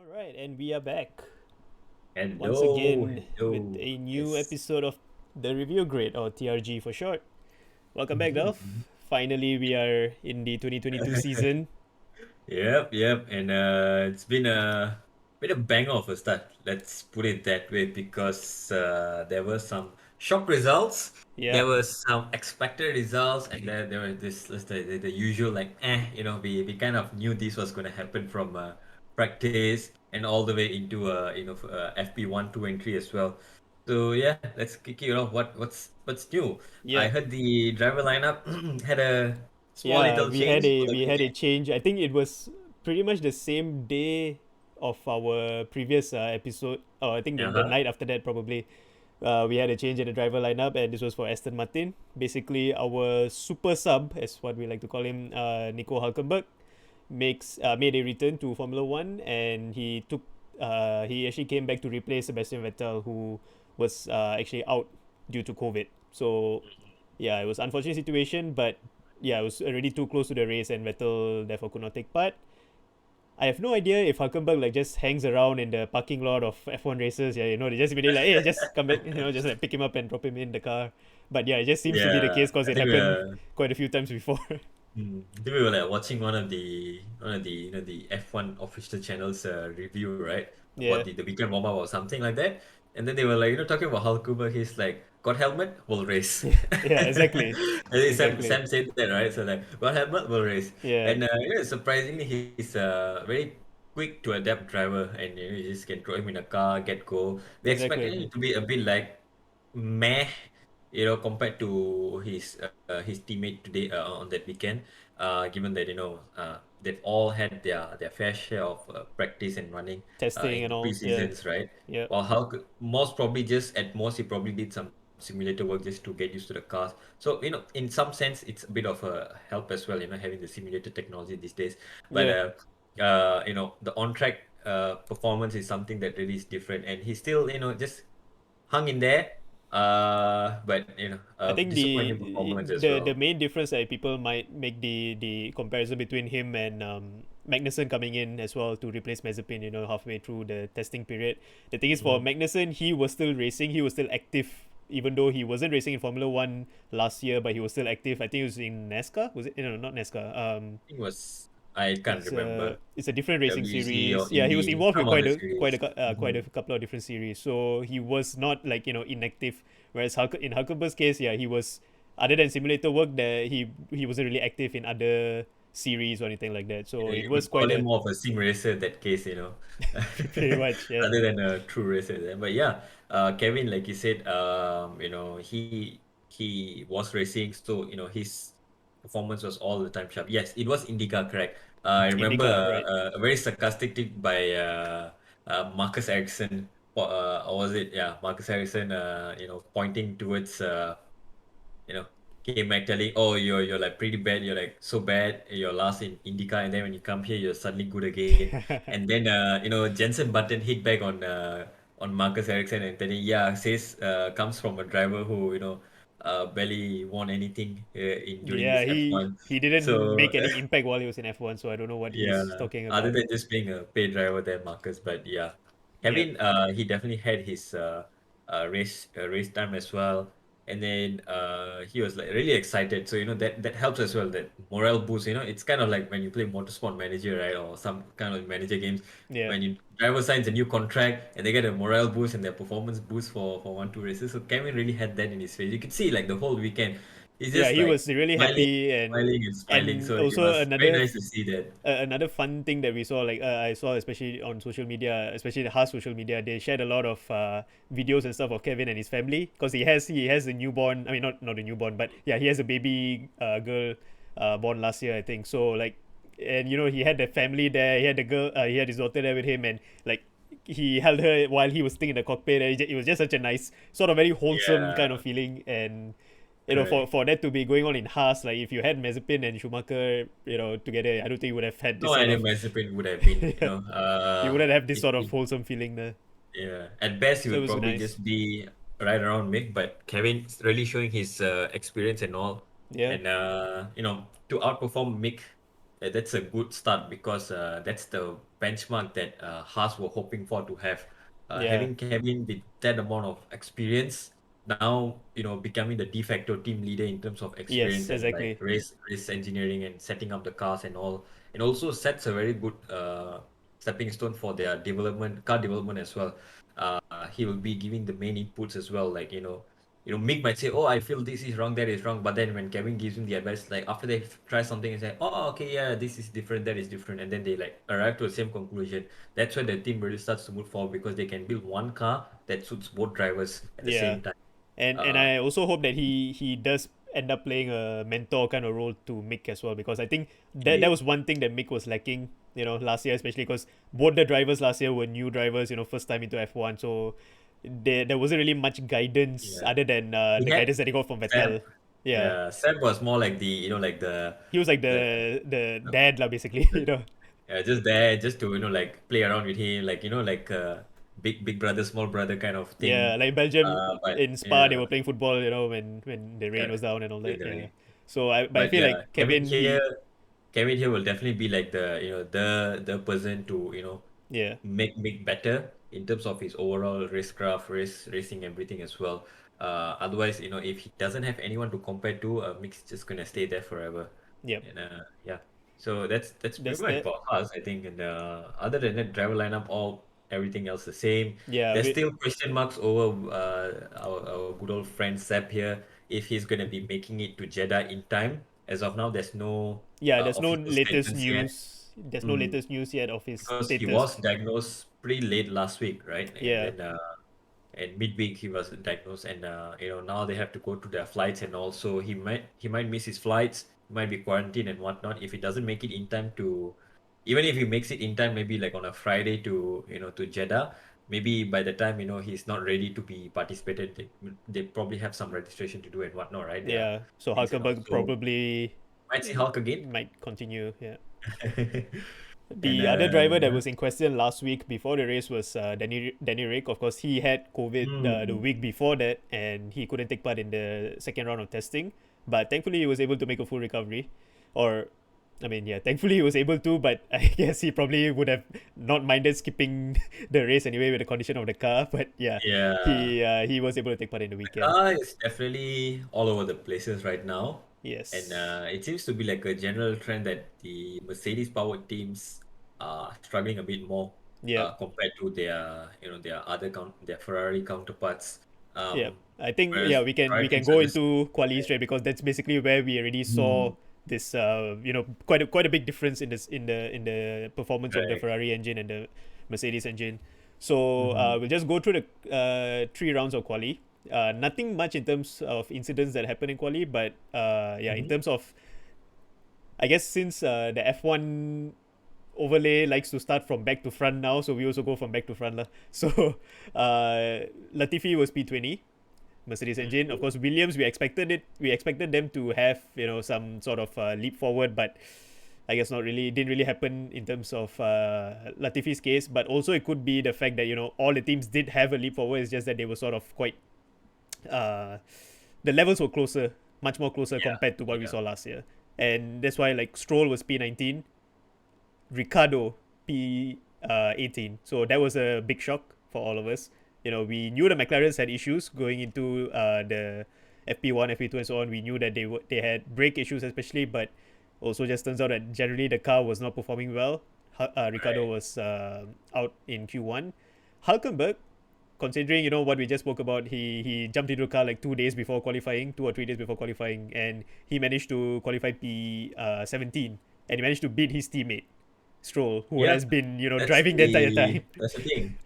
All right, and we are back once Hello, again with hello. a new Yes. episode of the Review Grid, or TRG for short. Welcome back, Mhm, Dolph. mhm. Finally, we are in the 2022 season. Yep. And it's been a bang of a start. Let's put it that way because there were some shock results. Yeah, There were some expected results, and there were this the usual like we kind of knew this was going to happen from practice and all the way into FP1, 2, and 3 as well. So yeah, let's kick it off. What's new? I yeah, heard the driver lineup had a small yeah. little change for the We had a weekend. change. I think it was pretty much the same day of our previous episode, or I think the Uh-huh. night after that probably. We had a change in the driver lineup, and this was for Aston Martin. Basically, our super sub, as what we like to call him, Nico Hulkenberg, made a return to Formula One, and he actually came back to replace Sebastian Vettel, who was actually out due to COVID. So yeah, it was an unfortunate situation, but yeah, it was already too close to the race, and Vettel therefore could not take part. I have no idea if Hulkenberg like just hangs around in the parking lot of F1 races. Yeah, they just immediately like, hey, just come back. Just like pick him up and drop him in the car. But yeah, it just seems to be the Yeah, case because I it think we happened are. quite a few times before. I think we were like watching one of the the F1 official channels review, right? About Yeah, the weekend warm up or something like that. And then they were like, talking about Hulkenberg. He's like, got helmet, will race. yeah, exactly, I think exactly. Sam said that, right? So like, got helmet, will race. Yeah, And surprisingly, he's a very quick to adapt driver, and you just can throw him in a car, get go. We expected exactly. him to be a bit like meh, compared to his teammate today on that weekend. Given that they've all had their fair share of practice and running Testing in and the all. Yeah, pre-seasons, right? yeah, Well, how could most probably just at most he probably did some simulator work just to get used to the cars. So in some sense, it's a bit of a help as well. Having the simulator technology these days. But yeah. the on-track performance is something that really is different, and he still just hung in there. But I think disappointing performance as the well. main difference that people might make the comparison between him and Magnussen coming in as well to replace Mazepin, halfway through the testing period. The thing is, for Mhm. Magnussen, he was still racing, he was still active, even though he wasn't racing in Formula One last year, but he was still active. I think it was in NASCAR, was it? No, not NASCAR. I can't remember. It's a different racing WDC or series. Yeah, he was Indy, involved with some other series. quite Mhm. a couple of different series. So he was not like inactive. Whereas in Hulkenberg's case, yeah, he was, other than simulator work, that he wasn't really active in other series or anything like that. So Yeah, it you was could call quite him a more of a sim racer in that case, pretty much, yeah, rather than a true racer there. But yeah, Kevin, like you said, he was racing, so his performance was all the time sharp. Yes, it was IndyCar, correct. I remember IndyCar, right? a very sarcastic tweet by Marcus Ericsson, or was it? Yeah, Marcus Ericsson, pointing towards you know, came back telling, oh, you're like pretty bad, you're like so bad, you're last in IndyCar, and then when you come here, you're suddenly good again. And then Jensen Button hit back on Marcus Ericsson and telling, yeah, says comes from a driver who barely won anything during Yeah, this F1. he didn't So make any impact while he was in F1, so I don't know what yeah, he's talking other about. than just being a paid driver there, Marcus. But yeah, Yeah, Kevin, he definitely had his race time as well, and then he was like really excited. So that helps as well. That morale boost. It's kind of like when you play Motorsport Manager, right, or some kind of manager games. yeah. When you driver signs a new contract and they get a morale boost and their performance boost for 1 2 races. So Kevin really had that in his face. You could see like the whole weekend. He's Yeah, just he like was really smiling, happy, smiling and smiling. and So it also was very nice to see that. another fun thing that we saw, like I saw especially on social media, especially the Haas social media, they shared a lot of videos and stuff of Kevin and his family, because he has a newborn. I mean, not a newborn, but yeah, he has a baby girl born last year, I think. So like, and he had the family there. He had the girl. He had his daughter there with him, and like he held her while he was sitting in the cockpit. And it was just such a nice, sort of very wholesome kind Yeah, of feeling. And for correct. that to be going on in Haas, like if you had Mazepin and Schumacher, together, I don't think you would have had this No sort idea of Mazepin would have been, yeah, you wouldn't have this it, sort of it, wholesome feeling there. yeah. At best, he So it would was probably nice. just be right around Mick, but Kevin's really showing his experience and all, Yeah, and to outperform Mick. that's a good start because that's the benchmark that Haas were hoping for to have. Yeah. Having Kevin with that amount of experience, now becoming the de facto team leader in terms of Yes, experience and like exactly. race engineering and setting up the cars and all, and also sets a very good stepping stone for their car development as well. He will be giving the main inputs as well, like Mick might say, "Oh, I feel this is wrong, that is wrong," but then when Kevin gives him the advice, like after they try something and say, "Oh, okay, yeah, this is different, that is different," and then they like arrive to the same conclusion. That's when the team really starts to move forward because they can build one car that suits both drivers at the Yeah. same time. And Uh, I also hope that he does end up playing a mentor kind of role to Mick as well, because I think that Indeed. was one thing that Mick was lacking, last year, especially because both the drivers last year were new drivers, first time into F1. So there wasn't really much guidance Yeah, other than he the had guidance that he got from Seb. Vettel. Yeah. Yeah, Seb was more like the like He was like the the dad lah, basically, just there just to like play around with him, like like big brother small brother kind of Yeah, thing. like Belgium But in Spa, they yeah, were playing football, when the rain yeah, was down and all that. in the Yeah. ring. So but I But feel yeah, like Kevin, he, Kevin here will definitely be like the the person to yeah, make better in terms of his overall racecraft, racing everything as well. Otherwise, if he doesn't have anyone to compare to, Mick's just gonna stay there forever. yep. And yeah, so that's pretty That's much that. about us, I think. And other than that, driver lineup, all everything else the same. Yeah, There's still question marks over our good old friend Seb here if he's gonna be making it to Jeddah in time. As of now, there's no yeah. There's no official latest statements yet. news. There's no Mm, latest news yet of his because he status. was diagnosed pretty late last week, right? And Yeah, then and midweek he was diagnosed, and now they have to go to their flights, and also he might miss his flights, he might be quarantined and whatnot if he doesn't make it in time to, even if he makes it in time, maybe like on a Friday to to Jeddah. Maybe by the time he's not ready to be participated, they probably have some registration to do and whatnot, right? Their yeah. So things and all. Hulkenberg So probably might see Hulk again. might continue. Yeah. And The other driver that yeah. was in question last week before the race was Danny Rick. Of course, he had COVID the Mm. week before that, and he couldn't take part in the second round of testing. But thankfully, he was able to make a full recovery. Or, I mean, yeah, thankfully he was able to. But I guess he probably would have not minded skipping the race anyway with the condition of the car. But yeah, Yeah. he was able to take part in the The weekend. car is definitely all over the places right now. And Yes. it seems to be like a general trend that the Mercedes powered teams are struggling a bit more Yep. compared to their their Ferrari counterparts. Yeah, Um, I think, yeah, whereas we Ferrari can teams are go just into quali straight, because that's basically where we already saw mm, this quite a big difference in this in the performance of the correct. Ferrari engine and the Mercedes engine. So Mm-hmm. we'll just go through the 3 rounds of quali. Nothing much in terms of incidents that happen in quali, but yeah, in Mm-hmm. terms of, I guess, since the F1 overlay likes to start from back to front now, so we also go from back to front lah. So Latifi was P20, Mercedes engine. Of course, Williams, we expected it. We expected them to have some sort of leap forward, but I guess not really. It didn't really happen in terms of Latifi's case. But also, it could be the fact that all the teams did have a leap forward. It's just that they were sort of quite uh, the levels were closer, much more closer Yeah, compared to what we yeah, saw last year, and that's why like Stroll was P19, Ricardo P18. So that was a big shock for all of us. We knew the McLarens had issues going into the FP1, FP2, and so on. We knew that they had brake issues, especially, but also just turns out that generally the car was not performing well. Ricardo right. was out in Q1. Hulkenberg, considering what we just spoke about, he jumped into the car like 2 days before qualifying, 2 or 3 days before qualifying, and he managed to qualify P17, and he managed to beat his teammate Stroll, who Yep, has been driving the entire time. that's the thing.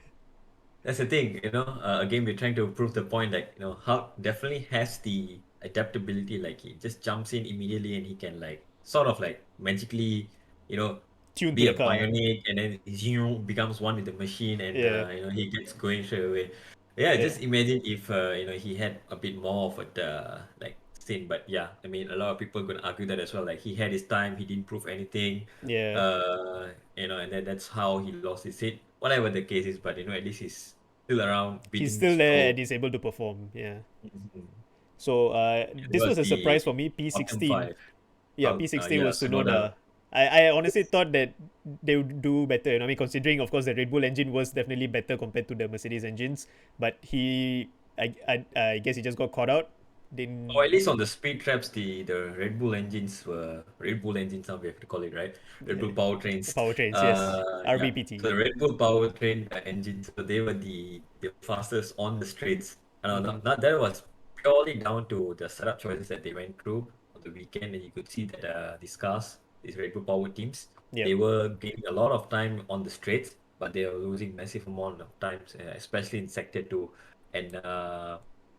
That's the thing, again, we're trying to prove the point that, Hulk definitely has the adaptability. Like, he just jumps in immediately and he can, like, sort of like magically, you know, Tuned to be the a car. bionic, and then he becomes one with the machine, and, Yeah, he gets going straight away. Yeah, yeah, just imagine if, he had a bit more of like, sin. But yeah, I mean, a lot of people going to argue that as well. Like, he had his time, he didn't prove anything, yeah. and then that's how he lost his seat. Whatever the case is, but at least he's still around He's beating still there and Stroll. he's able to perform. Yeah. Mhm. So Who this was was a the surprise for me. bottom P16. five? Yeah, P16 Yeah, was Sonoda. Sunoda. I honestly thought that they would do better. You know, I mean, considering of course the Red Bull engine was definitely better compared to the Mercedes engines, but I guess he just got caught out. Or Didn't at least on the speed traps, the Red Bull engines, now we have to call it, right? Red Bull powertrains. powertrains? Yes, Yeah. RBPT. So the Red Bull powertrain engines, so they were the fastest on the straights. And Mm-hmm. that was purely down to the setup choices that they went through on the weekend, and you could see that these cars, these Red Bull power teams, Yep. they were gaining a lot of time on the straights, but they were losing massive amount of times, especially in sector two. And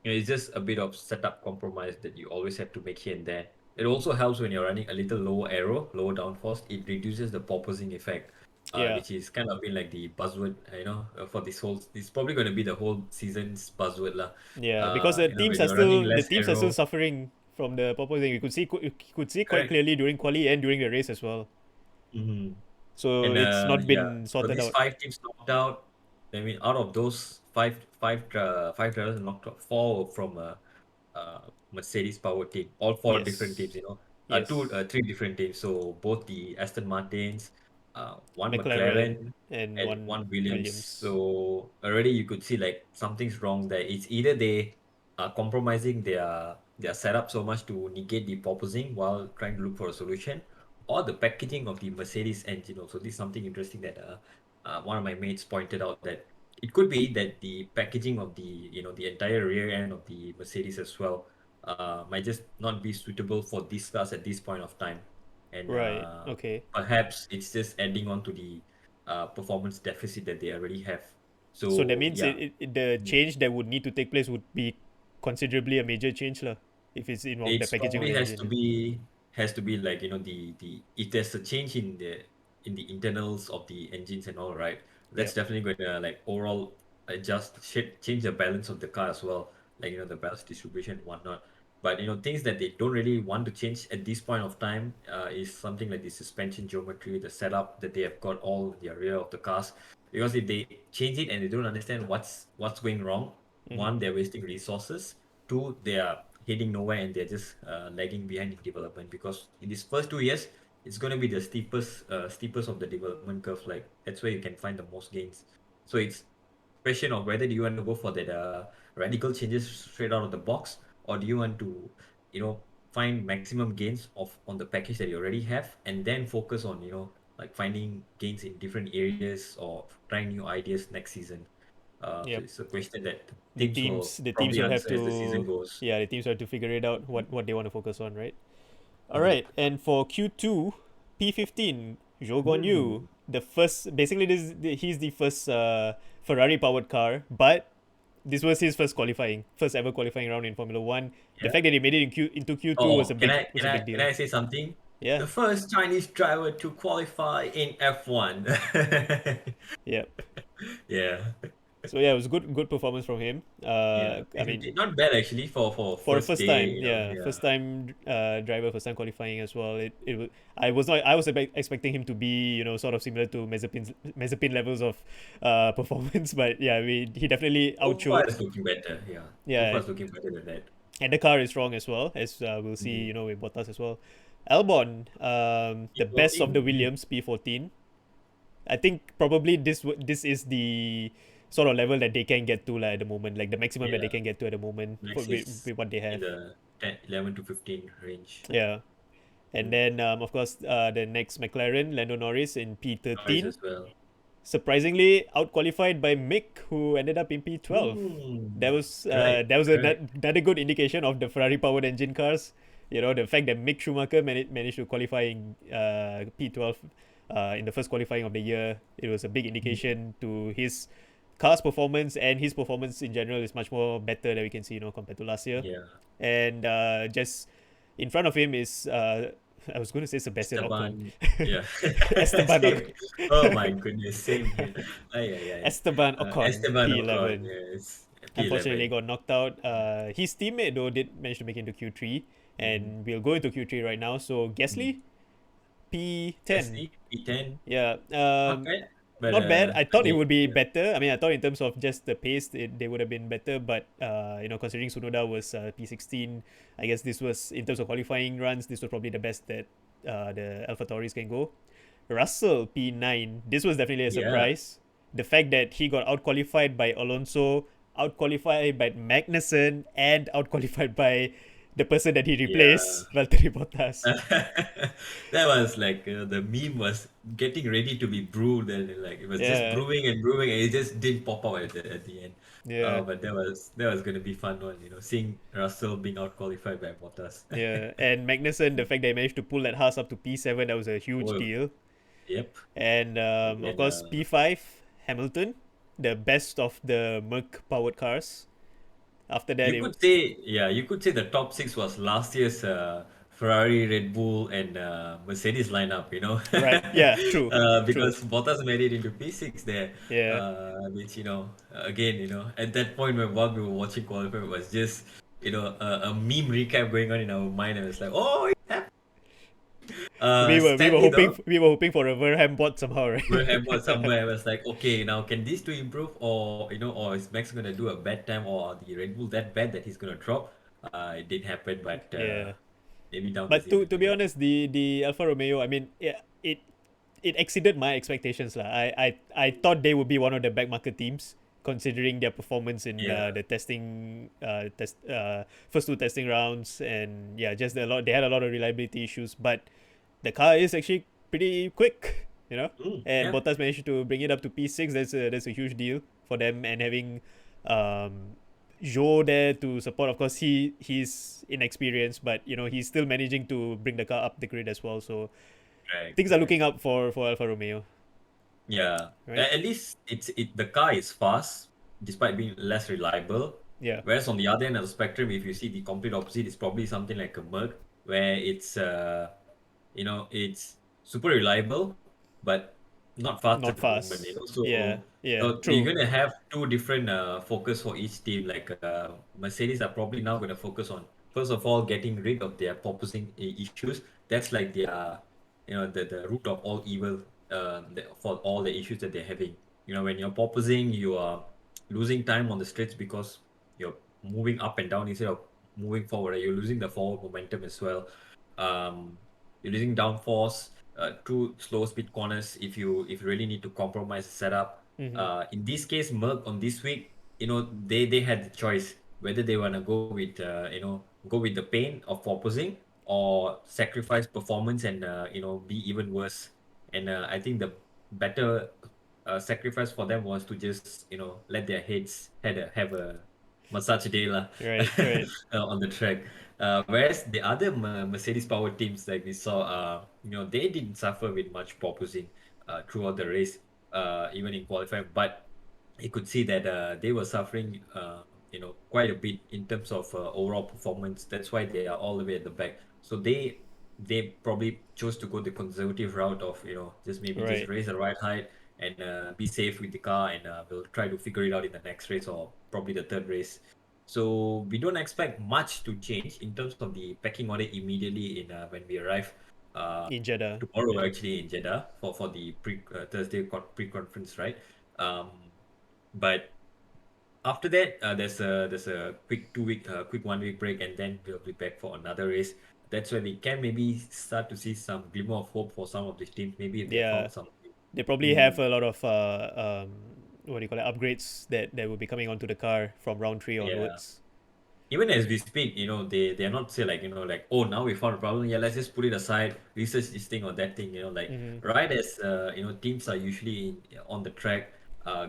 it's just a bit of setup compromise that you always have to make here and there. It also helps when you're running a little lower aero, lower downforce. It reduces the porpoising effect, Yeah. which is kind of been like the buzzword, for this whole. It's probably going to be the whole season's buzzword, lah. Yeah, because the When teams are you're running still the less teams are still aero, suffering from the purposing. You could see quite correct. clearly during quali and during the race as well. Mm-hmm. So And it's not yeah, been so sorted these out. five teams knocked out. I mean, out of those five drivers knocked out, four from Mercedes power team, all four different teams, Yes. Yes. three different teams. So both the Aston Martins, one McLaren McLaren, and and one one Williams. Williams. So already you could see like something's wrong there. It's either they are compromising their setup so much to negate the porpoising while trying to look for a solution, or the packaging of the Mercedes engine. Also, this is something interesting that one of my mates pointed out, that it could be that the packaging of the entire rear end of the Mercedes as well might just not be suitable for these cars at this point of time, and Right. Okay. perhaps it's just adding on to the performance deficit that they already have. So that So means yeah, the change that would need to take place would be considerably a major change lah. If it's involved the it's packaging of probably the engine. has to be like the if there's a change in the internals of the engines and all, right, that's Yep. definitely going to like overall change the balance of the car as well, like the balance distribution and whatnot. But things that they don't really want to change at this point of time is something like the suspension geometry, the setup that they have got all the rear of the cars, because if they change it and they don't understand what's going wrong, Mm-hmm. one, they're wasting resources. Two, they are heading nowhere and they're just lagging behind in development, because in these first 2 years, it's going to be the steepest of the development curve. Like that's where you can find the most gains. So it's question of whether do you want to go for that radical changes straight out of the box, or do you want to find maximum gains of on the package that you already have, and then focus on like finding gains in different areas or trying new ideas next season. So Yep. it's a question that teams will The teams probably will have answer as the to season goes. yeah, the teams will have to figure it out what they want to focus on, right? All Mhm. right, and for Q2, P15, Zhou Guanyu, Mm. the first, basically he's the first Ferrari powered car, but this was his first ever qualifying round in Formula One. The Yeah. fact that he made it into Q2 Oh, can I was can a I big can deal. I say something? Yeah, The first Chinese driver to qualify in F1. yeah. Yeah. So yeah, it was good performance from him. Yeah. I mean, Not bad actually for for a first first day, time, yeah, yeah. first time driver, first time qualifying as well. I was expecting him to be sort of similar to Mazepin levels of performance, but yeah, he definitely So far outshowed. it's looking better, yeah. So Yeah, far it's looking better than that. and the car is strong as well, as we'll see, Mm-hmm. with Bottas as well. Albon, the best of the P14. Williams, P14. I think probably this is the sort of level that they can get to at the moment, like the maximum that they Yeah. can get to at the moment Next is with what they in have. the 10, 11 to 15 range. Yeah. And Mm. then, of course, the next McLaren, Lando Norris in Norris P13. as well. Surprisingly, out qualified by Mick, who ended up in P12. Mm. That was Correct. another good indication of the Ferrari powered engine cars. The fact that Mick Schumacher managed to qualify in P12 in the first qualifying of the year, it was a big Mhm. indication to his car's performance, and his performance in general is much more better than we can see, compared to last year. Yeah. And just in front of him is I was going to say Sebastian Ocon. Esteban, yeah. Esteban Same. Ocon. Oh my goodness, same here. Ay, ay, ay. Esteban Ocon, Esteban Ocon, P11. yes. Unfortunately, P11. got knocked out. His teammate, though, did manage to make it into Q3. Mm-hmm. And we'll go into Q3 right now. So, Mm-hmm. Gasly, P10. Gasly, P10. Yeah. Not bad, but Not bad. I thought it they, would be yeah. better. I mean, I thought in terms of just the pace, they would have been better. But considering Sunoda was P16, I guess this was in terms of qualifying runs. This was probably the best that the AlphaTauris can go. Russell P9. This was definitely a Yeah. surprise. The fact that he got out qualified by Alonso, out qualified by Magnussen, and out qualified by the person that he Yeah. replaced, Valtteri Bottas. That was like the meme was getting ready to be brewed, and like it was just Yeah, brewing and brewing, and it just didn't pop out at the end. yeah, But that was gonna be fun one, seeing Russell being out qualified by Bottas. yeah. And Magnussen, the fact that he managed to pull that Haas up to P7, that was a huge Oh, deal. yep. And And of then course, P5, Hamilton, the best of the Merc powered cars. After that, you could say, yeah, you could say the top six was last year's Ferrari, Red Bull, and Mercedes lineup. right, yeah, true, true. Because Bottas made it into P6 there, Yeah, which again, at that point when while we were watching qualify, it was just a meme recap going on in our mind, and it's like, oh, it happened. we were Sadly hoping though. for a Verham bot somehow, Will have right? was somewhere was like, okay, now can these two improve, or is Max gonna do a bad time, or are the Red Bull that bad that he's gonna drop? It didn't happen, but Yeah. maybe down the But to season to be again. honest, the Alfa Romeo, I mean, yeah, it exceeded my expectations lah. I thought they would be one of the back market teams considering their performance in Yeah. the testing first two testing rounds, and yeah, just a lot they had a lot of reliability issues, but the car is actually pretty quick, and Yeah. Bottas managed to bring it up to P6. That's a huge deal for them, and having Joe there to support. Of course, he's inexperienced, but he's still managing to bring the car up the grid as well. So Correct. things are Correct. looking up for Alfa Romeo, Yeah. right? At least the car is fast despite being less reliable. Yeah, Whereas on the other end of the spectrum, if you see the complete opposite, it's probably something like a Merc, where it's super reliable, but not fast not at the moment. fast. Yeah, So yeah, you're true. gonna have two different focus for each team. Like Mercedes are probably now gonna focus on first of all getting rid of their porpoising issues. That's like their the root of all evil for all the issues that they're having. When you're porpoising, you are losing time on the straights because you're moving up and down instead of moving forward. Right? You're losing the forward momentum as well. Um, you're losing downforce through slow speed corners if you really need to compromise the setup. Mm-hmm. In this case, Merck on this week, they had the choice whether they wanna go with the pain of opposing or sacrifice performance and be even worse. And I think the better sacrifice for them was to just let their heads have a massage day lah Right, right. on the track. Whereas the other Mercedes power teams, like we saw, they didn't suffer with much porpoising throughout the race, even in qualifying. But you could see that they were suffering, quite a bit in terms of overall performance. That's why they are all the way at the back. So they probably chose to go the conservative route of just Right. raise the right height and be safe with the car, and we'll try to figure it out in the next race or probably the third race. So we don't expect much to change in terms of the packing order immediately in when we arrive uh, In Jeddah. tomorrow Yeah. actually in Jeddah for the Thursday pre-conference, right? But after that, there's a quick 2 week, quick 1 week break, and then we'll be back for another race. That's where we can maybe start to see some glimmer of hope for some of these teams. Maybe if they Yeah. found something. They probably have Mm, a lot of what do you call it, upgrades that will be coming onto the car from round three yeah. onwards. Even as we speak, they are not say like like, oh, now we found a problem, yeah, let's just put it aside, research this thing or that thing, like Mm-hmm. right as teams are usually on the track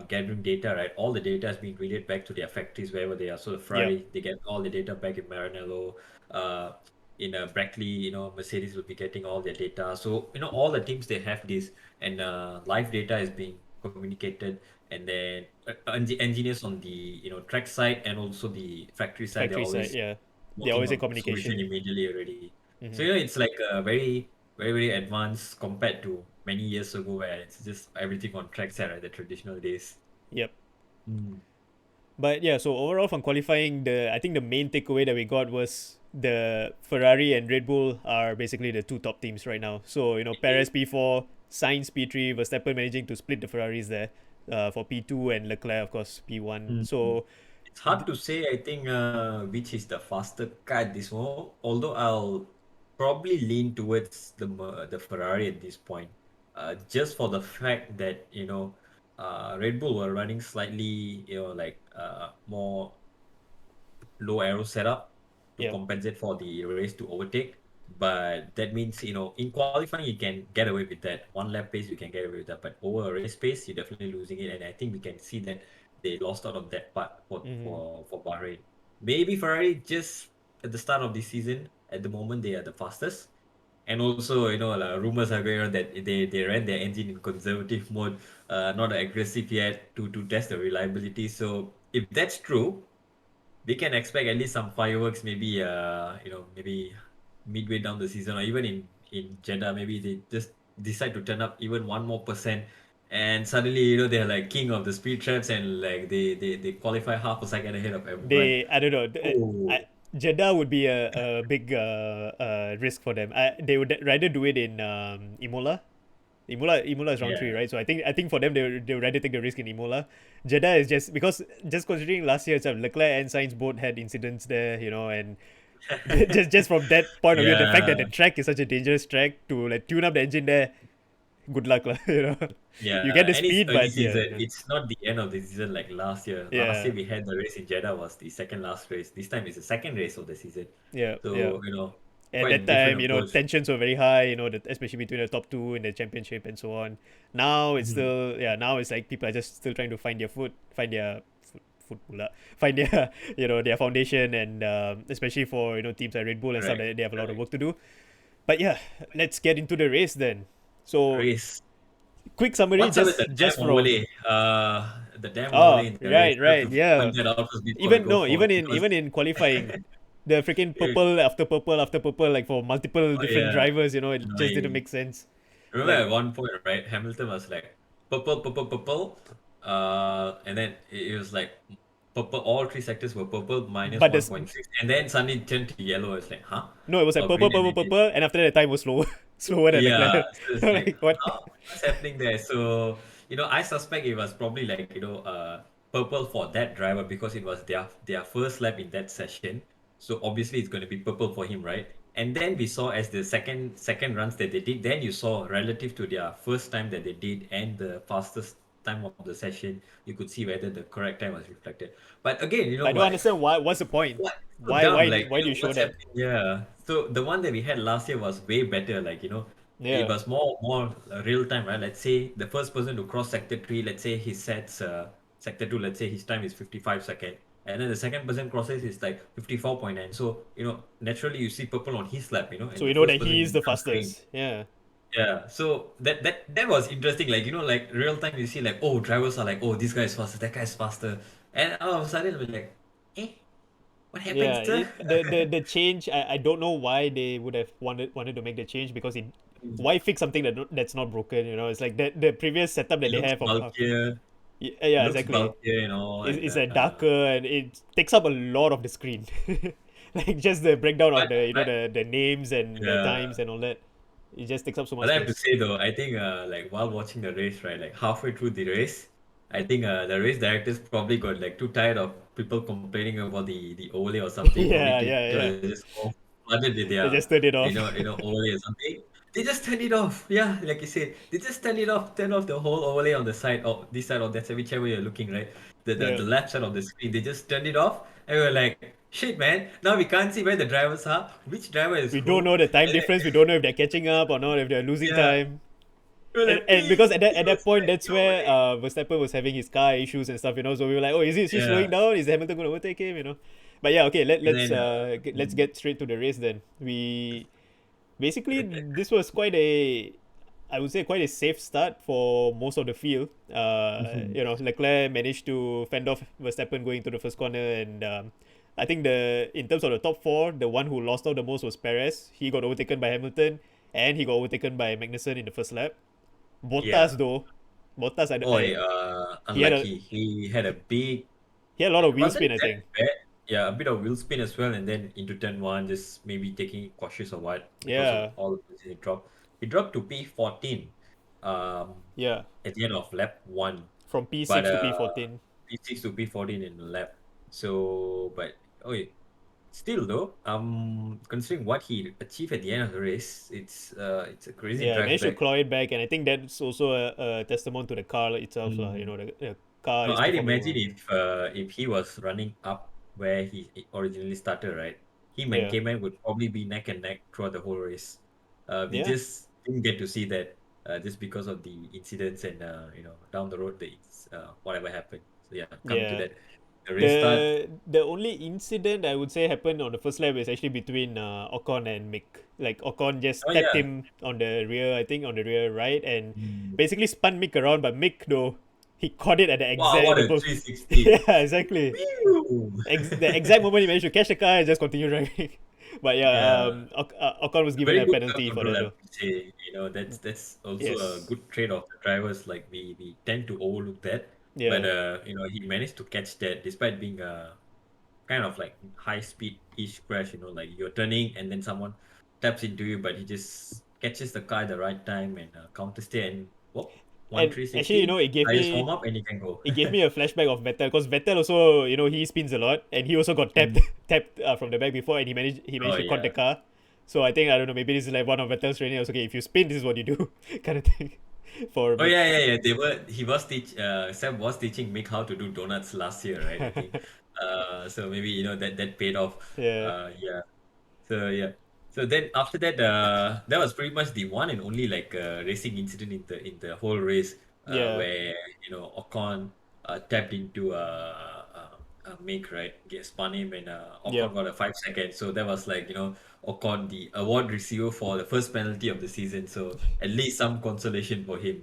gathering data, right? All the data is being relayed back to their factories wherever they are. So the Yep. Ferrari, they get all the data back in Maranello, uh in Brackley, Mercedes will be getting all their data. So all the teams, they have this, and live data is being communicated, and then engineers on the track side and also the factory side, they're Factory side. always Yeah. They're working always in on solution communication. immediately already. So Mm-hmm. it's like a very very very advanced compared to many years ago where it's just everything on track side, right? The traditional days. Yep. Mm. But yeah, so overall from qualifying, I think the main takeaway that we got was the Ferrari and Red Bull are basically the two top teams right now. So Perez Indeed. P4, Sainz P3, Verstappen managing to split the Ferraris there, for P2, and Leclerc of course P1. Mm. So It's hard to say, I think, which is the faster car at this moment. Although probably lean towards the Ferrari at this point, just for the fact that Red Bull were running slightly like more low aero setup to Yeah. compensate for the race to overtake. But that means, in qualifying, you can get away with that. One lap pace, you can get away with that. But over a race pace, you're definitely losing it. And I think we can see that they lost out on that part for Mm-hmm. for, for Bahrain. Maybe Ferrari just at the start of the season, at the moment, they are the fastest. And also, rumors are going on that they ran their engine in conservative mode, not aggressive yet to test the reliability. So if that's true, we can expect at least some fireworks, maybe maybe midway down the season, or even in Jeddah, maybe they just decide to turn up even 1% more, and suddenly they're like king of the speed traps, and like they qualify half a second ahead of everyone. I don't know. Oh Jeddah would be a big risk for them. They would rather do it in Imola. Imola is round three, yeah. right? So I think for them they would rather take the risk in Imola. Jeddah is just considering last year itself, Leclerc and Sainz both had incidents there, and just from that point of view, the fact Yeah, that the track is such a dangerous track to like tune up the engine there, good luck lah. You get yeah, the and it's speed, early but yeah, season. It's not the end of the season like last year. Last yeah, year we had the race in Jeddah was the second last race. This time it's the second race of the season. yeah, yeah. So, At quite that different time, approach. tensions were very high, especially between the top two in the championship and so on. Now it's Mhm. still, yeah, now it's like people are just still trying to find their find their foot pula, find their, their foundation, and especially for, teams like Red Bull and stuff, Correct, they have a lot of correct. work to do. But yeah, let's get into the race then. So, Race. quick summary, What's up with the just damn from, overlay? The damn overlay in the race. right, We have right, to yeah. point that out first before we Even go no, forward, because even in qualifying, the freaking purple after purple after purple, like for multiple oh different yeah, drivers, it just didn't annoying. make sense. Remember Like, at one point, right? Hamilton was like purple, purple, purple, and then it was like purple. All three sectors were purple minus but one this point six, and then suddenly it turned to yellow. It's like, huh? no, it was like Or purple, green, and purple, then it, purple, and after that the time was slower, slower than yeah. Leclerc. So it's like, Like what? huh? What's happening there? So, I suspect it was probably like, purple for that driver because it was their first lap in that session. So obviously it's going to be purple for him, right? And then we saw as the second runs that they did, then you saw relative to their first time that they did and the fastest time of the session, you could see whether the correct time was reflected. But again, I don't understand why. What's the point? what so Why dumb, why like, why do you show what's that? happening? Yeah, so the one that we had last year was way better, like, it Yeah. was more real time, right? Let's say the first person to cross sector 3, let's say he sets sector 2, let's say his time is 55 second, and then the second person crosses is like 54.9. So, naturally you see purple on his lap, So and you the know first that he person is the becomes green. fastest. Yeah. Yeah, so that was interesting. Like, like real time, you see like, oh, drivers are like, oh, this guy is faster, that guy is faster, and all of a sudden we're like, eh, what happened, Yeah, sir? the change. I don't know why they would have wanted to make the change because why fix something that's not broken? It's like the previous setup that It they looks have of bulkier. It yeah, looks exactly. bulkier, and It's a darker and it takes up a lot of the screen. Like just the breakdown of but the but the names and the yeah. times and all that. It just takes up so much But I have to space. say though, I think like while watching the race, right, like halfway through the race, I think the race directors probably got like too tired of people complaining about the overlay or something. Probably Yeah, yeah, yeah. they're just all flooded with They their just turned it off. overlay or something. They just turned it off. Yeah, like you said, they just turned it off. Turn off the whole overlay on the side, or this side or that side, whichever you're looking, right? Yeah. The left side of the screen. They just turned it off, and we were like, shit, man. Now we can't see where the drivers are, which driver is We don't who. know the time And difference. We don't know if they're catching up or not, if they're losing yeah, time. we're And, like, and please, because at give that us point, back that's the where overlay. Verstappen was having his car issues and stuff, So we were like, oh, is he Yeah, slowing down? Is Hamilton going to overtake him? But yeah, okay. and then Let's get straight to the race then. We basically this was quite a, I would say, quite a safe start for most of the field. mhm. Leclerc managed to fend off Verstappen going to the first corner, and I think the in terms of the top four, the one who lost out the most was Perez. He got overtaken by Hamilton, and he got overtaken by Magnussen in the first lap. Yeah. Bottas though, Bottas Boy, he had a unlucky. He had a big. he had a lot of It wheel wasn't spin, I that think. bad. Yeah, a bit of wheel spin as well, and then into turn one, just maybe taking it cautious or what because of Yeah, all the position he dropped. He dropped to P14, um, yeah, at the end of lap one, from but P6 to P14. P6 to P14 in the lap. So, but oh, still though, considering what he achieved at the end of the race, it's a crazy Yeah, I drive managed to back. claw it back, and I think that's also a testament to the car itself, lah. Mm. The car No, is I'd performing imagine well. if he was running up where he originally started, right? Him and Yeah, Cayman would probably be neck and neck throughout the whole race. We yeah, just didn't get to see that just because of the incidents and down the road whatever happened. So yeah, coming to yeah. that, the restart. The only incident I would say happened on the first lap is actually between Ocon and Mick. Like Ocon just Oh tapped yeah, him on the rear, I think on the rear right, and mm. basically spun Mick around. But Mick though, he caught it at the Wow, exact what the a both. 360! Yeah, exactly. Whew! The exact moment he managed to catch the car and just continue driving. But yeah, Yeah. Ocon was given Very a good self penalty for control, that I though. would say. That's also a Yes. good trait of the drivers. Like we tend to overlook that, but Yeah. he managed to catch that despite being a kind of like high speed ish crash. Like you're turning and then someone taps into you, but he just catches the car at the right time and counter steer and whoop, one And three actually, sixty. I just warm up and you can go. it gave me a flashback of Vettel because Vettel also, he spins a lot and he also got tapped Mm. tapped from the back before and he Oh managed to caught the yeah. car. So I think I don't know, maybe this is like one of Vettel's training. Also, okay, if you spin, this is what you do, kind of thing, for Oh Mick. yeah, yeah, yeah. He was Sam was teaching Mick how to do donuts last year, right? I think. So maybe that paid off. Yeah, Yeah. So yeah. So then after that, that was pretty much the one and only like racing incident in the whole race, yeah, where Ocon tapped into Mick, right? Spun him and Ocon yep. got a 5 seconds. So that was like Ocon the award receiver for the first penalty of the season. So at least some consolation for him.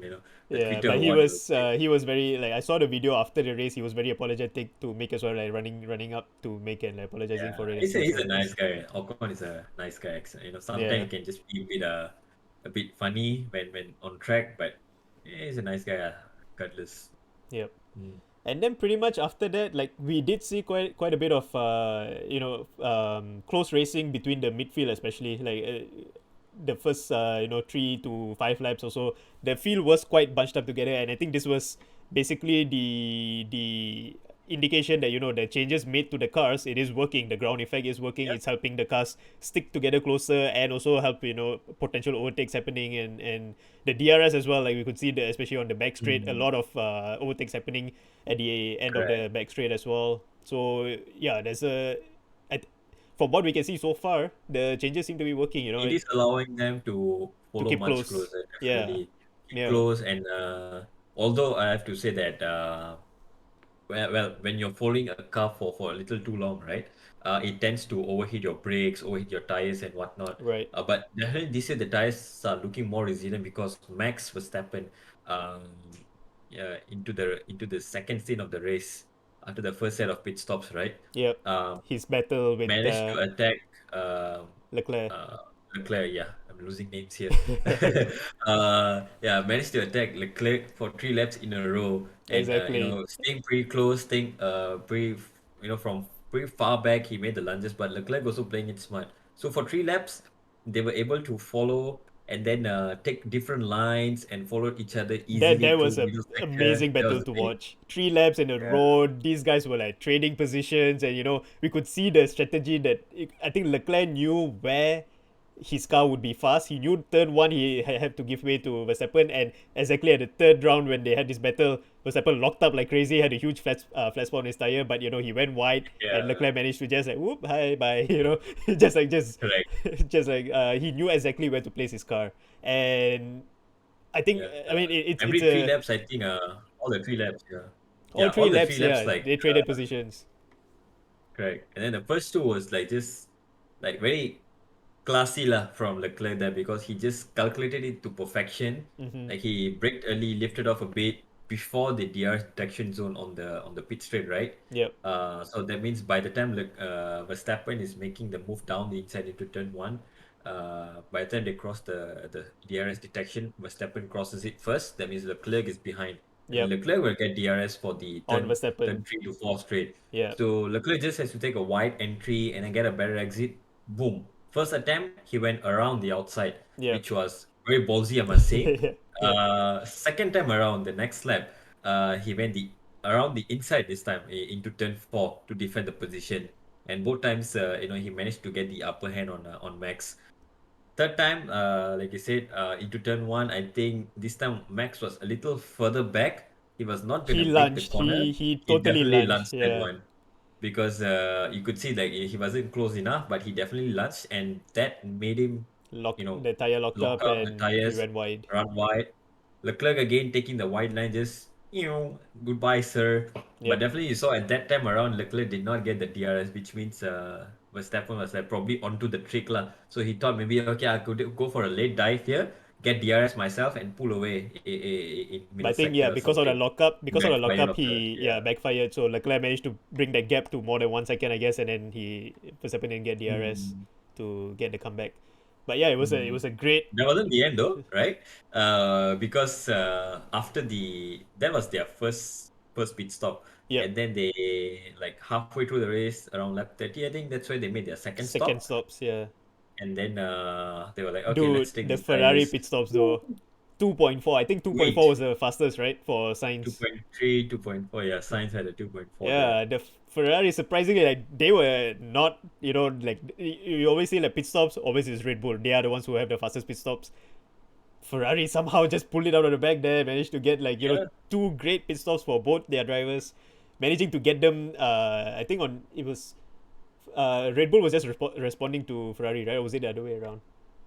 The Yeah, Twitter but award, I would say. he was very like I saw the video after the race. He was very apologetic to Mick as well, like running up to Mick and like, apologizing Yeah, for it and he's a, stuff. he's So a it nice was guy. Ocon is a nice guy. Sometimes yeah, he can just be a bit funny when on track, but he's a nice guy. Regardless. yep. Mm. And then pretty much after that, like we did see quite a bit of close racing between the midfield, especially like the first 3 to 5 laps or so. The field was quite bunched up together, and I think this was basically the indication that the changes made to the cars, it is working. The ground effect is working. Yep. It's helping the cars stick together closer and also help potential overtakes happening, and the DRS as well. Like we could see especially on the back straight, a Mm. lot of overtakes happening at the end of Correct. the back straight as well. So yeah, I, from what we can see so far, the changes seem to be working. It is allowing them to To follow keep much close. closer. Yeah, Definitely keep yeah, close, and although I have to say that well, when you're following a car for a little too long, right? It tends to overheat your brakes, overheat your tires and whatnot. right. But definitely this year the tires are looking more resilient because Max Verstappen, um, yeah, into the second stint of the race after the first set of pit stops, right? Yep. Um, His battle with managed to attack um Leclerc. uh, Leclerc. Yeah, I'm losing names here. Yeah, managed to attack Leclerc for 3 laps in a row, and Exactly. staying pretty close, staying from pretty far back. He made the lunges, but Leclerc also playing it smart. So for 3 laps, they were able to follow and then take different lines and follow each other easily That through was a middle sector. amazing That was battle the to thing. watch. 3 laps in a Yeah, row. These guys were like trading positions, and we could see the strategy that I think Leclerc knew where his car would be fast. He knew turn one he had to give way to Verstappen, and exactly at the third round when they had this battle, Verstappen locked up like crazy, had a huge flat spot on his tire, but he went wide, and yeah, Leclerc managed to just like whoop hi bye, just correct. just like he knew exactly where to place his car, and I think Yeah, I mean it's every three a laps, I think all the 3 laps, yeah, all all three the laps, 3 laps, yeah, like they traded positions. correct. And then the first two was like just like very classy lah from Leclerc there because he just calculated it to perfection. Mm-hmm. Like he braked early, lifted off a bit before the DR detection zone on the pit straight, right? Yep, So that means by the time Verstappen is making the move down the inside into turn one, by the time they cross the DRS detection, Verstappen crosses it first. That means Leclerc is behind, and yep, Leclerc will get DRS for the on turn Verstappen. 3 to 4 straight. Yeah, So Leclerc just has to take a wide entry and then get a better exit. Boom. First attempt, he went around the outside, yep, which was very ballsy, I must say. yeah, yep, Second time around, the next lap, he went around the inside this time into turn 4 to defend the position. and both times, he managed to get the upper hand on Max. Third time, like you said, into turn one, I think this time Max was a little further back. He was not He gonna make the lunged. corner. He He totally definitely lunged. launched that Yeah, one because you could see like he wasn't close enough, but he definitely lunged, and that made him, lock the tire locked lock up up the and he tires, ran wide. run wide. Leclerc again taking the wide line, just goodbye, sir. But Yep. definitely you saw at that time around, Leclerc did not get the DRS, which means Verstappen was like probably onto the trick lah. So he thought maybe okay, I could go for a late dive here, get DRS myself, and pull away in But middle I think yeah, sector or something. because of the Backfired lockup, of course, he yeah. backfired. So Leclerc managed to bring that gap to more than 1 second, I guess, and then he Verstappen didn't get DRS Mm. to get the comeback. But yeah, it Mm. was a great. That wasn't the end though, right? Because after that was their first pit stop, Yep. and then they like halfway through the race around lap 30, I think that's where they made their second Second stop, stops, yeah. and then they were like, okay, Dude, let's take the these Ferrari tires. pit stops though. 2.4. I think 2.4 Wait, was the fastest, right? For Science. 2.3, 2.4. Yeah, Science had a 2.4 there. Yeah, the Ferrari surprisingly like they were not, like you always see like pit stops always is Red Bull. They are the ones who have the fastest pit stops. Ferrari somehow just pulled it out of the bag there, managed to get like, Yeah, two great pit stops for both their drivers, managing to get them I think on it was Red Bull was just responding to Ferrari, right? Or was it the other way around?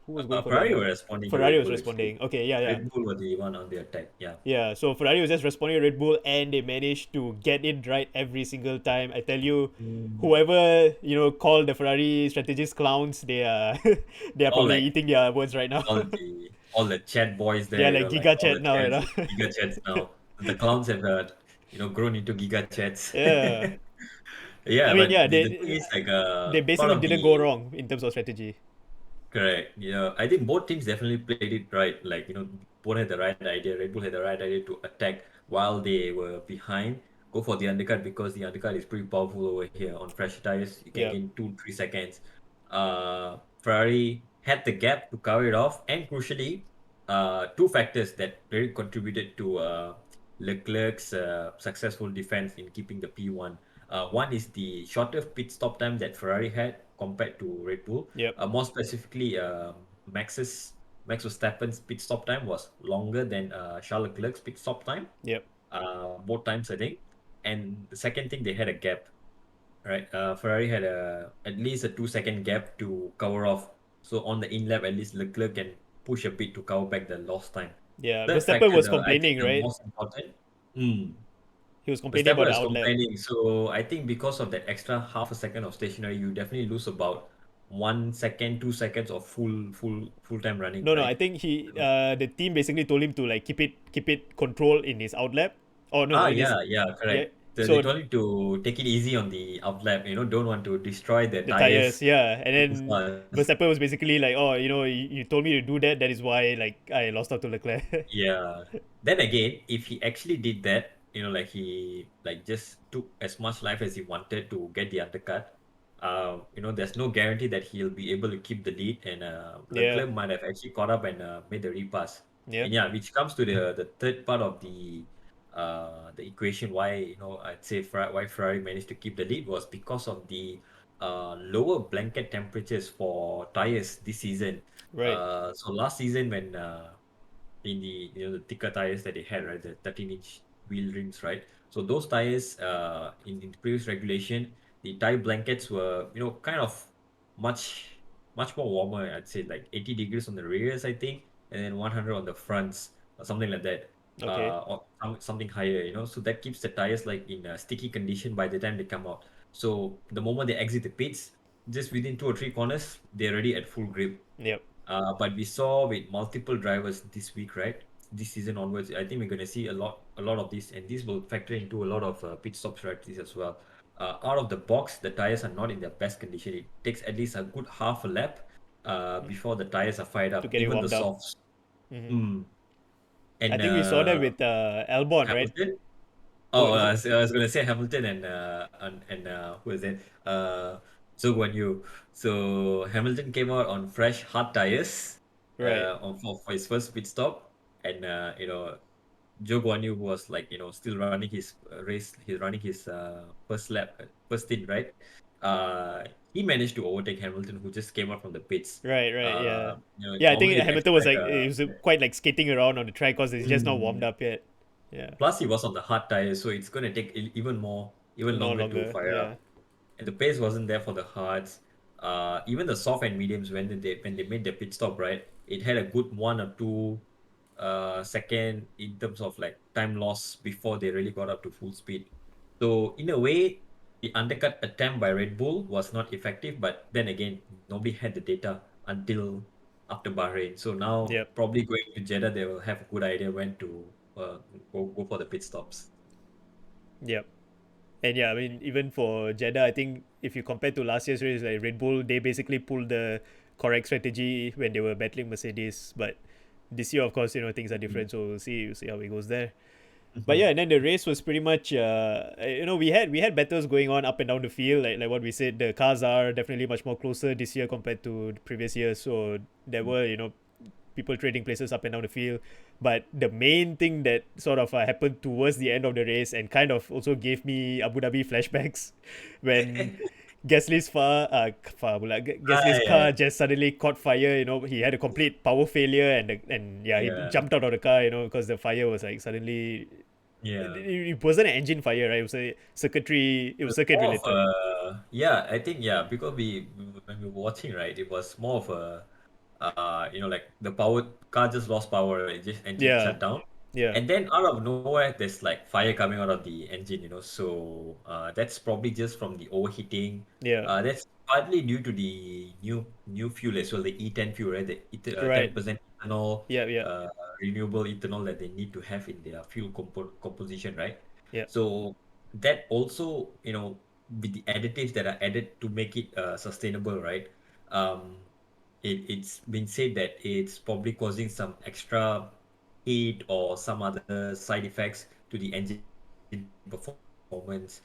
Who was going for the Ferrari win? were responding to Ferrari Red was Bull actually. responding. Okay, yeah, yeah. Red Bull were the one on the attack. Yeah. Yeah, so Ferrari was just responding to Red Bull and they managed to get it right every single time. I tell you, Mm. whoever, called the Ferrari strategist clowns, they are they are All probably like eating their words right now. all the chat boys They are there, like like giga all chat the now, chats, giga chats now. The clowns have grown into giga chats. Yeah. I Yeah, mean, but yeah, the thing is like they part basically of didn't go the wrong in terms of strategy. correct. Yeah, I think both teams definitely played it right. Like, both had the right idea. Red Bull had the right idea to attack while they were behind. Go for the undercut because the undercut is pretty powerful over here. On fresh tires, you can Yep, gain 2-3 seconds. Ferrari had the gap to cover it off, and crucially, two factors that really contributed to Leclerc's successful defense in keeping the P1. One is the shorter pit stop time that Ferrari had compared to Red Bull. yep, More specifically, Max Verstappen's pit stop time was longer than Charles Leclerc's pit stop time. yep, Both times I think. And the second thing, they had a gap, right? Ferrari had at least a 2 second gap to cover off. So on the in lap, at least Leclerc can push a bit to cover back the lost time. yeah. Third Verstappen factor, was I think complaining, the right? most important. Mm, He was complaining Verstappen about the was outlap. complaining. So I think because of that extra half a second of stationary, you definitely lose about 1 second, 2 seconds of full time running, No, no. I right? think the team basically told him to like keep it control in his outlap. Oh no, in his Yeah, yeah. correct. They So told him to take it easy on the outlap, don't want to destroy the the tires, tires yeah, and too then fast. Verstappen was basically like, oh, you told me to do that. That is why like I lost out to Leclerc. Yeah. Then again, if he actually did that, like he like just took as much life as he wanted to get the undercut, there's no guarantee that he'll be able to keep the lead, and Yeah, Leclerc might have actually caught up and made the repass. yep, And yeah, which comes to the third part of the equation why I'd say why Ferrari managed to keep the lead was because of the lower blanket temperatures for tires this season. right. So last season when in the the thicker tires that they had, right? The 13-inch wheel rims, right? So those tires, in the previous regulation, the tire blankets were kind of much much more warmer. I'd say like 80 degrees on the rears, I think, and then 100 on the fronts, or something like that. Okay, Or something higher, so that keeps the tires like in a sticky condition by the time they come out. So the moment they exit the pits, just within two or three corners, they're already at full grip. yep, But we saw with multiple drivers this week, right? This season onwards, I think we're going to see a lot of this, and this will factor into a lot of pit stop strategies as well. Out of the box, the tires are not in their best condition. It takes at least a good half a lap before the tires are fired to up, get it even the warmed up. softs. Hmm. Mm. I And think we saw that with Albon, right? Hamilton. Oh, Oh, is it? I was gonna say Hamilton and who is it? Zhou Guanyu. So Hamilton came out on fresh hard tires, Right. for his first pit stop, and Zhou Guanyu who was like still running his race. He's running his first lap, first stint, right? uh, he managed to overtake Hamilton, who just came out from the pits. Right, right, yeah. Yeah, I think Normally you'd Hamilton was expect, like he was quite like skating around on the track because he's just not warmed mm, up yet. Yeah, plus he was on the hard tires, so it's gonna take even more longer to longer. fire Yeah, up. And the pace wasn't there for the hards. Even the soft and mediums when they made their pit stop, right? It had a good 1 or 2 second in terms of like time loss before they really got up to full speed. So in a way, the undercut attempt by Red Bull was not effective, but then again, nobody had the data until after Bahrain. So now yep, probably going to Jeddah, they will have a good idea when to uh, go for the pit stops. yep. And yeah, I mean, even for Jeddah, I think if you compare to last year's race, like Red Bull, they basically pulled the correct strategy when they were battling Mercedes. But this year, of course, things are Mhm. different. So we'll see how it goes there. But Mhm. yeah, and then the race was pretty much, we had battles going on up and down the field. Like what we said, the cars are definitely much more closer this year compared to the previous years. So there were, people trading places up and down the field. But the main thing that sort of happened towards the end of the race and kind of also gave me Abu Dhabi flashbacks when Gasly's Yeah, car just suddenly caught fire. He had a complete power failure and yeah, he yeah, jumped out of the car. Because the fire was like suddenly. It, yeah. it wasn't an engine fire, right? It was a circuitry. It It was was circuit more of related. yeah, I think yeah, because when we were watching, right, it was more of like the power car just lost power, it just engine Yeah, shut down. yeah, And then out of nowhere, there's like fire coming out of the engine, so that's probably just from the overheating. yeah. That's partly due to the new fuel as well, the E10 fuel, right? The Right. 10% ethanol, Yeah, yeah, uh, renewable ethanol that they need to have in their fuel composition, right? yeah. So that also, with the additives that are added to make it sustainable, right? Um, it's been said that it's probably causing some extra heat or some other side effects to the engine performance.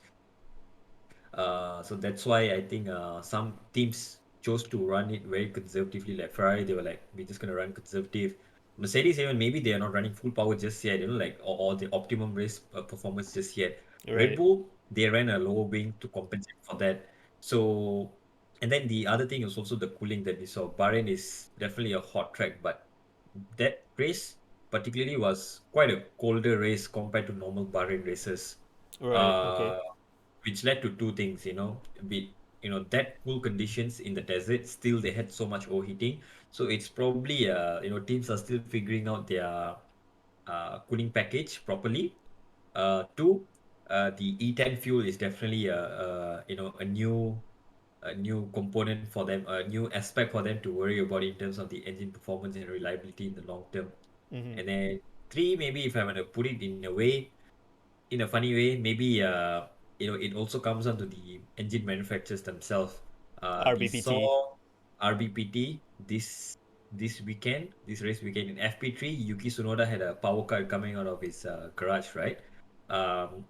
So that's why I think some teams chose to run it very conservatively. Like Ferrari, they were like, we're just gonna run conservative. Mercedes, even maybe they are not running full power just yet, or the optimum race performance just yet. Red Bull, Right. they ran a lower wing to compensate for that. So, and then the other thing is also the cooling that we saw. Bahrain is definitely a hot track, but that race particularly was quite a colder race compared to normal Bahrain races. Right. Okay. Uh, which led to two things, that cool conditions in the desert, still they had so much overheating. So it's probably, teams are still figuring out their cooling package properly. Two, the E10 fuel is definitely a new component for them, a new aspect for them to worry about in terms of the engine performance and reliability in the long term. Mm-hmm. And then three, maybe if I want to put it in a funny way, maybe it also comes down to the engine manufacturers themselves. We RBPT. saw RBPT this weekend, this race weekend in FP3. Yuki Tsunoda had a power cut coming out of his garage, right? Um,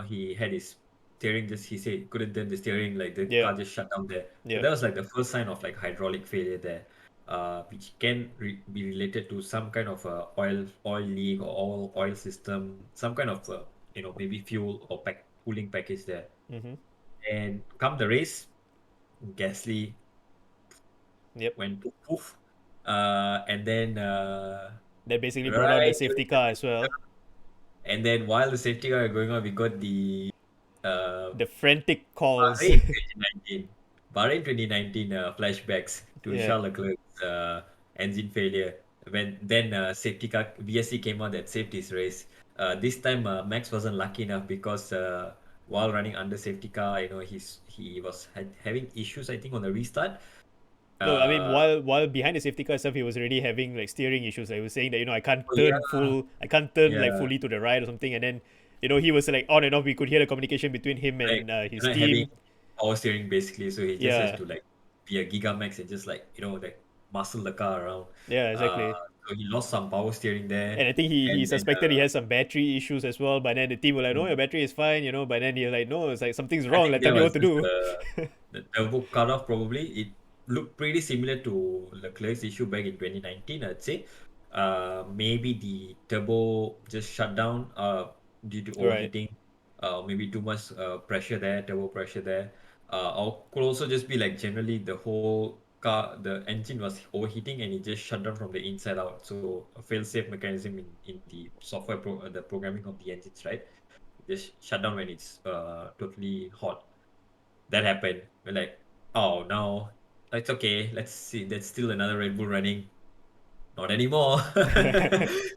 he had his steering just he said he couldn't turn the steering, like the Yeah. car just shut down there. So Yeah. that was like the first sign of like hydraulic failure there, which can be related to some kind of oil leak or oil system, some kind of maybe fuel or cooling package there. Mm-hmm. And come the race, Gasly Yep. went poof poof, and then That basically brought out the right safety during the car as safety well. car, and then while the safety car going on, we got the uh, The frantic calls. Bahrain 2019, Bahrain 2019 flashbacks to Yeah. Charles Leclerc's engine failure. When then safety car VSC came out that saved his race. This time Max wasn't lucky enough because while running under safety car, he was having issues, I think, on the restart. No, I mean Uh, while behind the safety car stuff, he was already having like steering issues. I was saying that oh yeah, I can't turn like yeah, fully to the right or something. And then he was like on and off. We could hear the communication between him like and his not having team. power steering basically, so he just has Yeah. to like be a Gigamax and just like like muscle the car around. Yeah. Uh, Exactly. so he lost some power steering there, And I think he and then suspected he has some battery issues as well. But then the team were like, "No, your battery is fine," But then he's like, "No, it's like something's I wrong. think Like, there tell me was what to just do." the turbo cutoff probably. It looked pretty similar to Leclerc's issue back in 2019, I'd say. Maybe the turbo just shut down due to Right. overheating. Maybe too much pressure there, turbo pressure there. or could also just be like generally the whole car, the engine was overheating and it just shut down from the inside out. So a fail-safe mechanism in the software the programming of the engines, right? Just shut down when it's totally hot. That happened. We're like, oh no, it's okay. Let's see. There's still another Red Bull running. Not anymore.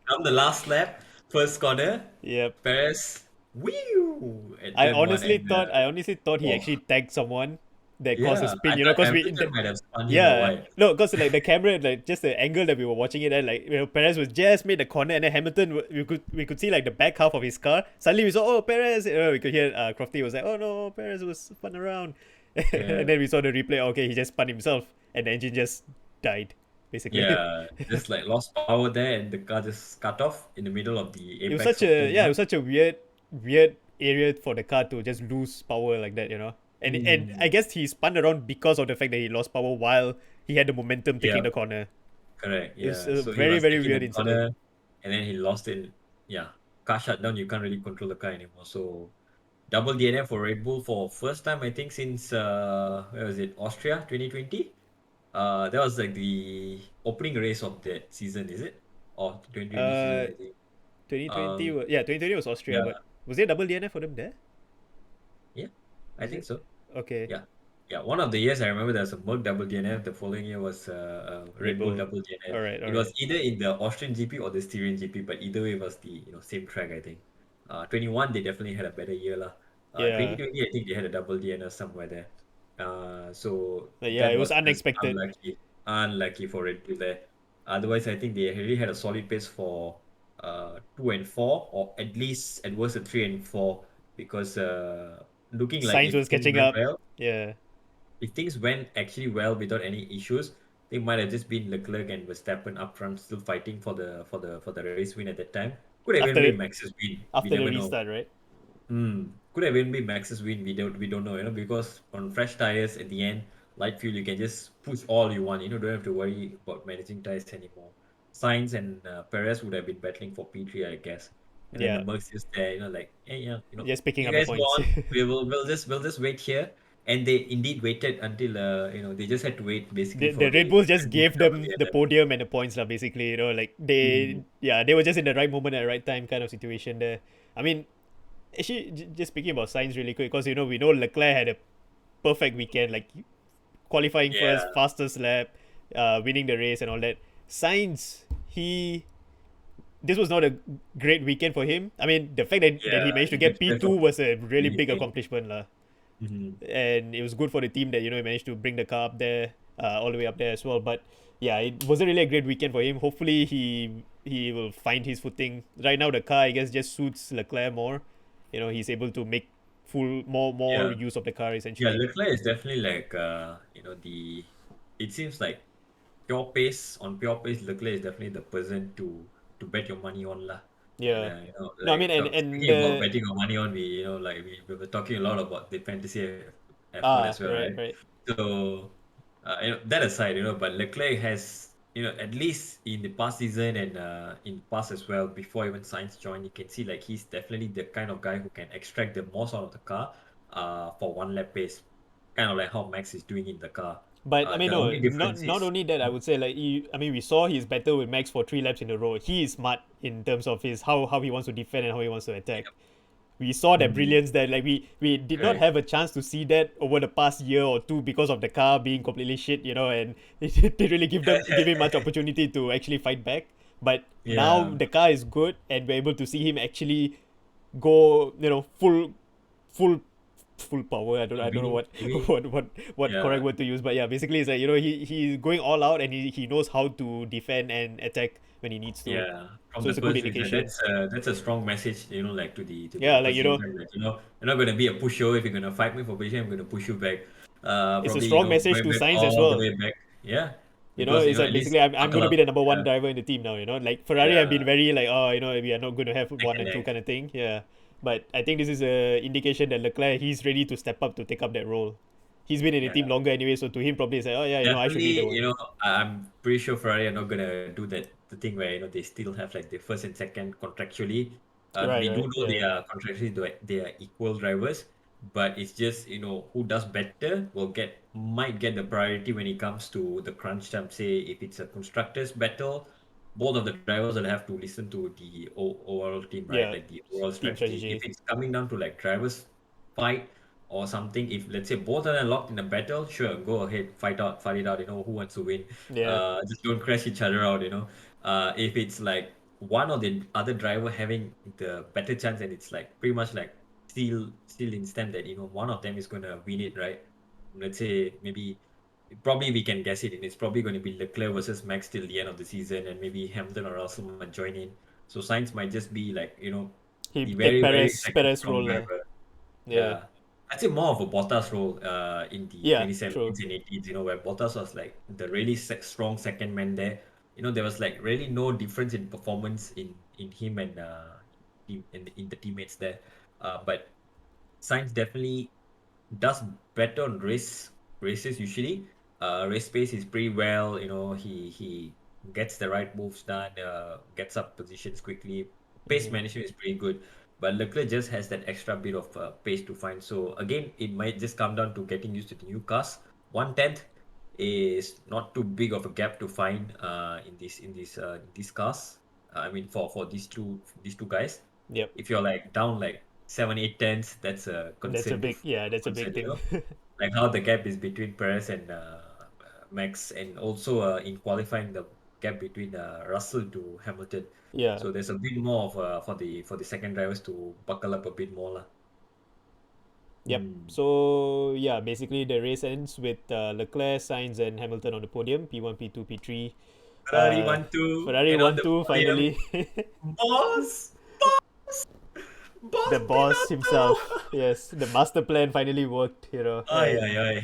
Come the last lap, first corner, Yep. Perez, wheel at turn one, and I honestly thought he oh actually tagged someone that caused a yeah, spin. I You know, thought because Hamilton might have spun him or yeah, what. no, because like the camera, like just the angle that we were watching it at, like Perez was just made the corner, and then Hamilton, we could see like the back half of his car. Suddenly we saw, oh, Perez. We could hear Crofty was like, oh no, Perez was spun around, Yeah, and then we saw the replay. Okay, he just spun himself, and the engine just died, basically. yeah, just like lost power there, and the car just cut off in the middle of the It was apex such of a turn yeah, it one. was such a weird area for the car to just lose power like that, you know. And Mm, I guess he spun around because of the fact that he lost power while he had the momentum taking yeah, the corner. correct. It was Yeah, a so he very was very taking weird the incident. corner, and then he lost it. Yeah, car shut down. You can't really control the car anymore. So double DNF for Red Bull for first time I think since where was it? Austria 2020. That was like the opening race of that season, is it? Or 2020 season, Uh, I think. 2020 Um, yeah, 2020 was Austria, yeah, but was there double DNF for them there? yeah, I Was think it? so. Okay, Yeah, yeah. One of the years I remember there was a Merc double DNF. The following year was Red Red Bull Bull. double DNF. All right, all It right. was either in the Austrian GP or the Styrian GP, but either way it was the same track I think. 21 they definitely had a better year lah. Yeah, 2020 I think they had a double DNF somewhere there. So but yeah, that it was was just unexpected. unlucky for Red Bull there. Otherwise I think they really had a solid pace for 2 and 4, or at least at worst a 3 and 4, because looking like Science if was things catching went up. well, Yeah, if things went actually well without any issues, they might have just been Leclerc and Verstappen up front, still fighting for the race win at that time. Could have even after been the Max's win. We after the never know. restart, right? Could have even been Max's win. We don't know, because on fresh tires at the end, light fuel, you can just push all you want. Don't have to worry about managing tires anymore. Sainz and Perez would have been battling for P3, I guess. And then the Yeah, Mercs just there, like, hey, yeah, just picking you up the guys go points. on. We'll just wait here. And they indeed waited until they just had to wait basically The for Red the Bulls just Red Bull gave them the WDNF. podium and the points lah, basically, like Mm, they were just in the right moment at the right time kind of situation there. I mean, actually, just speaking about science really quick, because we know Leclerc had a perfect weekend, like qualifying first, yeah, fastest lap, winning the race and all that. Science, this was not a great weekend for him. I mean, the fact that yeah, he managed to you can get say P2 for was a really big anything. accomplishment lah, Mhm. and it was good for the team that he managed to bring the car up there, all the way up there as well. But yeah, it wasn't really a great weekend for him. Hopefully, he will find his footing. Right now, the car I guess just suits Leclerc more. He's able to make full more Yeah. use of the car Yeah, essentially. Leclerc is definitely like the it seems like pure pace, Leclerc is definitely the person to bet your money on lah. And Yeah. No, I mean, like and speaking about betting your money on, like we were talking a lot about the fantasy F1 as well, right, right? right. So that aside, but Leclerc has, at least in the past season and in past as well, before even Sainz joined, you can see like he's definitely the kind of guy who can extract the most out of the car for one lap pace, kind of like how Max is doing in the car. But I mean, The no, only not difference not is, only that. I would say like I mean, we saw he's better with Max for 3 laps in a row. He is smart in terms of his how he wants to defend and how he wants to attack. We saw that mm, brilliance that like we did not correct. have a chance to see that over the past year or two because of the car being completely shit, and it didn't really give him much opportunity to actually fight back. But now Yeah, the car is good and we're able to see him actually go, full full power. I don't know winning what maybe. what Yeah, correct word to use, but yeah, basically it's like he's going all out and he knows how to defend and attack when he needs to. yeah. From So the it's a good first race, indication. that's a strong message, like to the Yeah, like opposition camp, that you're not gonna be a pushover. If you're gonna fight me for position, I'm gonna push you back. it's a Probably strong message going to back Science as all the well. way back. Yeah, because It's like at least basically I'm going buckle to up. be the number one Yeah, driver in the team now. Like Ferrari have been yeah, very like, we are not going to have neck one and and two neck. kind of thing. Yeah, but I think this is a indication that Leclerc he's ready to step up to take up that role. He's been in the Yeah. team longer anyway, so to him probably it's like, oh yeah, I should be the Definitely, one. I'm pretty sure Ferrari are not gonna do that the thing where they still have like the first and second contractually. Right, We do right, know they yeah, are contractually they are equal drivers, but it's just who does better might get the priority when it comes to the crunch time. Say if it's a constructors battle, both of the drivers will have to listen to the overall team, right? Yeah, Like the overall team strategy. If strategy. it's coming down to like drivers fight or something, if let's say both of them locked in a battle, sure, go ahead, fight it out. Who wants to win? Yeah, Just don't crash each other out. If it's like one or the other driver having the better chance, and it's like pretty much like still instant that one of them is gonna win it, right? Let's say maybe probably we can guess it, and it's probably going to be Leclerc versus Max till the end of the season, and maybe Hamilton or Russell might join in. So Sainz might just be like he the take very very Perez second Perez strong role lah. driver. Yeah, Yeah. I'd say more of a Bottas role in the yeah, true. 2017s and 18s, where Bottas was like the really strong second man there. There was like really no difference in performance in him and in the teammates there. But Sainz definitely does better on races usually. Race pace is pretty well. He gets the right moves done. Gets up positions quickly. Pace Hmm. management is pretty good, but Leclerc just has that extra bit of pace to find. So again, it might just come down to getting used to the new cars. 1/10 is not too big of a gap to find in these cars. I mean, for these two guys, Yep, if you're like down like 7, 8 tenths, that's a that's a concern. big, yeah, that's a big Concern, thing. like how the gap is between Perez and Max, and also in qualifying the gap between Russell to Hamilton. Yeah. So there's a bit more of for the second drivers to buckle up a bit more lah. Yep. Hmm. So yeah, basically the race ends with Leclerc, Sainz, and Hamilton on the podium. P1, P2, P3. Ferrari 1-2, Ferrari and on one the two podium, finally. boss, The boss boss himself. Binotto. Yes, the master plan finally worked. Ay ay And ay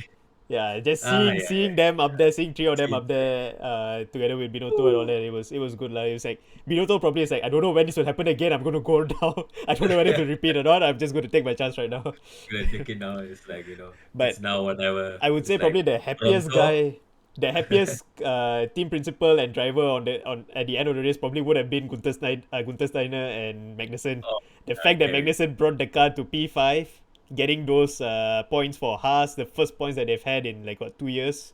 yeah, just ay seeing ay seeing ay. them up there, seeing three of them up Jeez. there, together with Binotto and all Woo. that, it was good lah. It was like Binotto probably is like, I don't know when this will happen again. I'm gonna go down. I don't know whether to repeat or not. I'm just going to take my chance right now. Gonna take it now. It's like it's But now whatever. I would It's say like probably the happiest Alonso. guy, the happiest team principal and driver on at the end of the race probably would have been Gunther Steiner and Magnussen. Oh, The fact that Kevin. Magnussen brought the car to P5, getting those points for Haas, the first points that they've had in like what 2 years,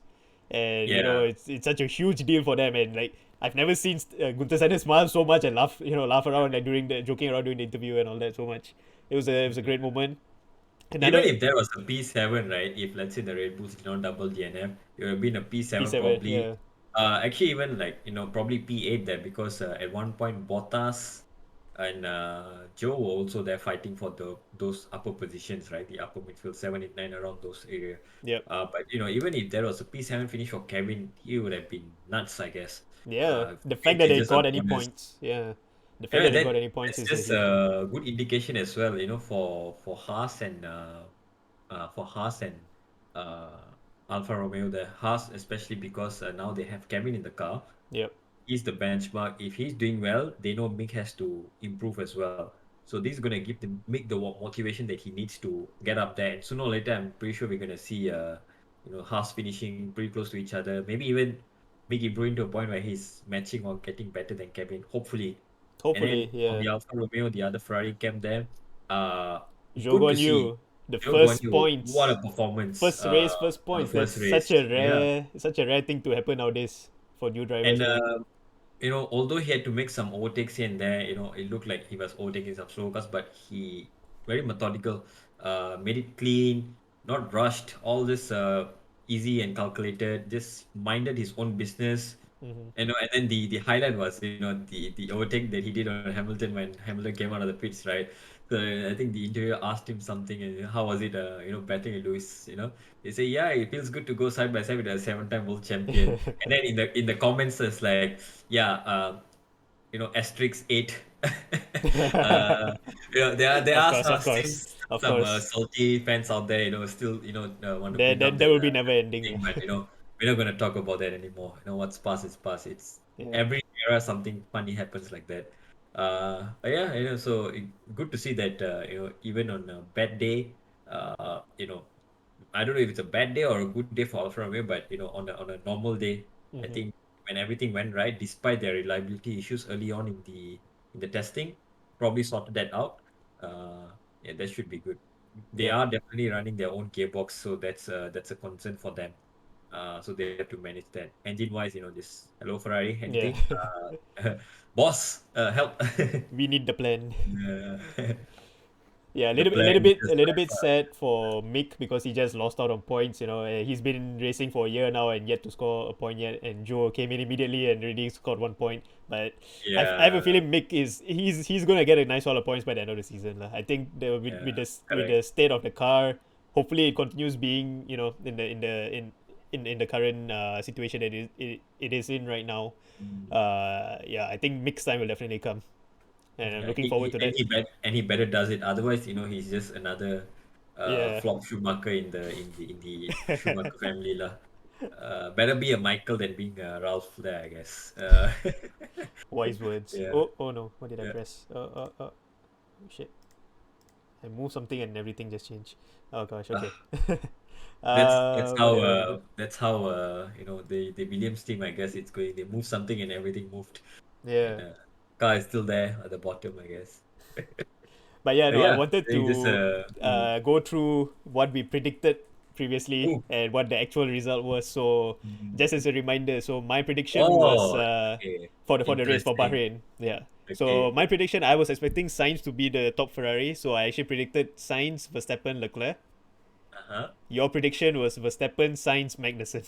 and Yeah. it's such a huge deal for them. And like I've never seen Gunther Steiner smile so much and laugh around like during the joking around during the interview and all that so much. It was a great moment. Even Another if there was a P7, right? If let's say the Red Bulls did not double DNF, it would have been a P7 P7, probably. yeah, Actually, even like probably P8 there, because at one point Bottas and Joe were also there fighting for those upper positions, right? The upper midfield, 7, 8, 9, around those area. yep. But even if there was a P7 finish for Kevin, he would have been nuts, I guess. Yeah, the fact that Mainly they just on got any bonus. points, yeah, the fact Yeah, that they got any points that's is a just huge thing. a good indication as well, for Haas and uh, Alfa Romeo. The Haas, especially because now they have Kevin in the car. Yep, He's the benchmark. If he's doing well, they know Mick has to improve as well. So this is gonna give the Mick the motivation that he needs to get up there. And sooner or later, I'm pretty sure we're gonna see Haas finishing pretty close to each other. Maybe even Mick improving to a point where he's matching or getting better than Kevin. Hopefully. And then hopefully, on yeah. the Alfa Romeo, the other Ferrari camp there, uh, good to Jogon see. Yu, the Joe Guan first Yu, what a points, performance first race, first on the points. That's first race. Yeah. such a rare thing to happen nowadays for new drivers, And man. although he had to make some overtakes here and there, it looked like he was overtaking some slow cars, but he very methodical, made it clean, not rushed, all this easy and calculated, just minded his own business. Hmm. And then the highlight was, the overtake that he did on Hamilton when Hamilton came out of the pits, right? So I think the interviewer asked him something, and how was it, batting with Lewis? They say, yeah, it feels good to go side by side with a seven-time world champion. And then in the comments, it's like, yeah, asterisk 8. There Of are course, of course, of some course. salty fans out there, still want to That bring up that, that that will be never ending. thing, but we're not gonna talk about that anymore. What's past is past. It's Yeah. every era something funny happens like that. But yeah, so good to see that even on a bad day, I don't know if it's a bad day or a good day for Alfa Romeo, but on a normal day, I Hmm. think when everything went right, despite their reliability issues early on in the testing, probably sorted that out. Yeah, that should be good. they Yeah, are definitely running their own gearbox, so that's a concern for them. So they have to manage that. Engine wise, this hello Ferrari, yeah. anything? Boss, help. We need the plan. Uh, Yeah, the a plan little is bit, a just little drive bit sad for Mick because he just lost out on points. He's been racing for a year now and yet to score a point yet. And Joe came in immediately and already scored 1 point. But I have a yeah, feeling Mick he's gonna get a nice haul of points by the end of the season lah. I think yeah, with the correct. state of the car, hopefully it continues being in the current situation that it is in right now. Mm. Yeah, I think Mick's time will definitely come, and I'm Yeah, looking forward to that. he better does it. Otherwise, he's just another Yeah, flop Schumacher in the Schumacher family lah. Better be a Michael than being a Ralph there, I guess. wise words. Yeah, Oh no, what did I yeah. press? Shit. I moved something and everything just changed. Oh gosh, okay. Ah, that's What did I want to do? that's how the Williams team, I guess it's going. They move something and everything moved, and Yeah. car is still there at the bottom, I guess. But yeah, no, I Yeah, wanted they just to go through what we predicted previously oh, and what the actual result was. So, mm. just as a reminder, so my prediction was Oh, okay, for the race for interesting. Bahrain. Yeah. So Okay, my prediction, I was expecting Sainz to be the top Ferrari, so I actually predicted Sainz, Verstappen, Leclerc. uh-huh. Your prediction was Verstappen, Sainz, Magnussen,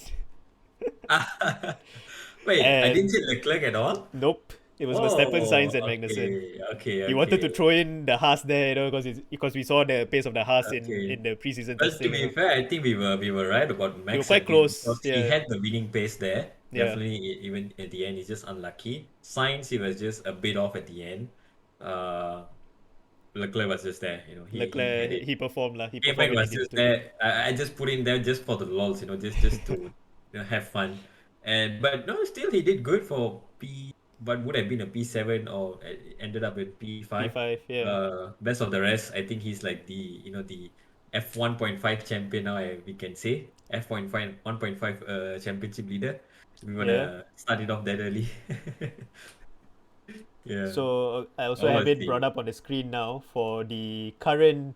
Wait, I didn't and see Leclerc at all. nope, it was Verstappen, Oh, Sainz, and Magnussen. okay, okay, He wanted to okay, throw in the Haas there, because we saw the pace of the Haas okay. in the preseason Well, to testing. be fair, I think we were right about We were Max quite again close. because he Yeah, had the winning pace there. yeah. Definitely, even at the end, he's just unlucky. Sainz, he was just a bit off at the end. Uh, Leclerc was just there. He had Leclerc, it. he performed lah. He performed K-Mag when he was needed just to. there. I just put in there just for the lols, just to have fun. But no, still he did good for what would have been a P7 or ended up in P5. P5. Yeah, Best of the rest, I think he's like the F1.5 champion now. We can say F1.5 1.5 championship leader. We yeah. wanna start it off that early. Yeah. So I also What have was it the brought up on the screen now for the current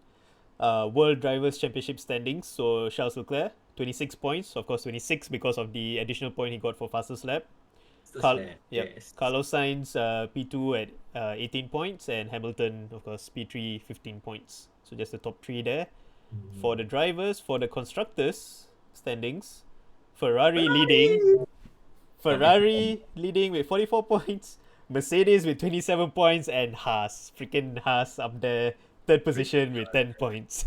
World Drivers' Championship standings. So Charles Leclerc, 26 points. Of course, 26 because of the additional point he got for fastest lap. Slam? Yep. Yes. Carlos Sainz, P2 at 18 points, and Hamilton, of course, P3, 15 points. So just the top three there. For the Mhm. drivers, for the constructors standings, Ferrari leading, Ferrari! 44. Ferrari leading with 44 points, Mercedes with 27 points, and Haas, freaking Haas up there, third position with 10 points.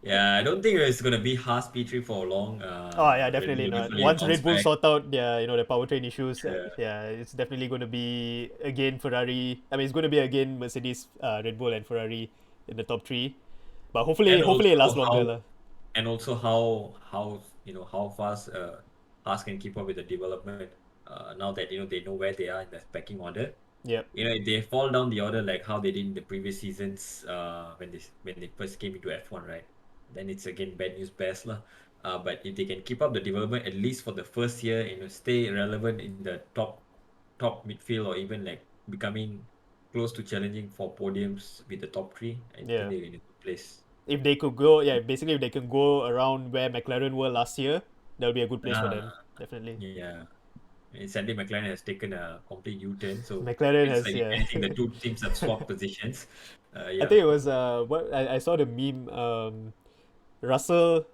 Yeah, I don't think it's gonna be Haas P3 for long. Oh yeah, Red definitely Bull not. definitely Once bounce Red Bull back. sort out the powertrain issues, Yeah. yeah, it's definitely going to be again Ferrari. I mean, it's going to be again Mercedes, Red Bull, and Ferrari in the top three. But And hopefully it lasts also longer, lah. how fast Haas can keep up with the development. Now that they know where they are in the pecking order. Yep. If they fall down the order like how they did in the previous seasons, when they first came into F1, right? Then it's again bad news bears lah. But if they can keep up the development at least for the first year, stay relevant in the top midfield or even like becoming close to challenging for podiums with the top three, I think Yeah. they're in a good place. If they could go, yeah, basically if they can go around where McLaren were last year, that would be a good place for them. Ah, Definitely. yeah. And sadly, McLaren has taken a complete U-turn, so McLaren feels has, like if yeah. anything, the two teams have swapped positions. I Yeah. think it was what I saw the meme. Russell.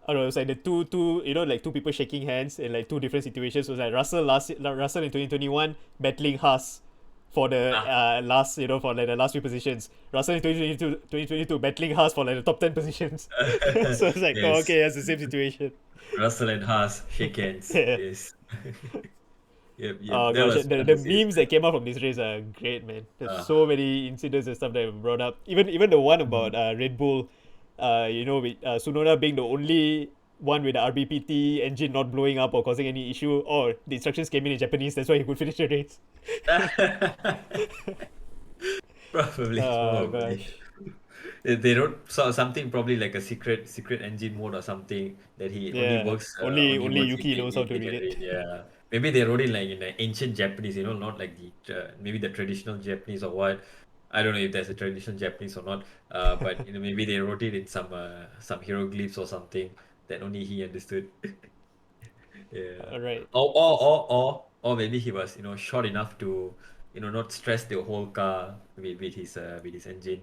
I don't know. It was like the two like two people shaking hands in like two different situations. It was like Russell in 2021 battling Haas for the Ah, last for like the last few positions. Russell in 2022 battling Haas for like the top 10 positions. So it's like, oh, yes. okay, that's the same situation. Russell and Haas shake hands. Yeah. Yes. Yep, yep. Oh That gosh, was the, fun the to see as memes that came out from this race are great, man. There's well. so many incidents and stuff that were brought up. Even the one Mhm. about Red Bull, with Tsunoda being the only one with the RBPT engine not blowing up or causing any issue, or the instructions came in Japanese, that's why he could finish the race. Probably, Oh probably. gosh, They wrote something probably like a secret engine mode or something that he only yeah. works only Only works if Yuki they knows how if to they read can it. read. Yeah, maybe they wrote it like in the ancient Japanese, not like the maybe the traditional Japanese or what. I don't know if there's a traditional Japanese or not. But maybe they wrote it in some hieroglyphs or something that only he understood. Yeah. All right. Or maybe he was short enough to not stress the whole car with his engine.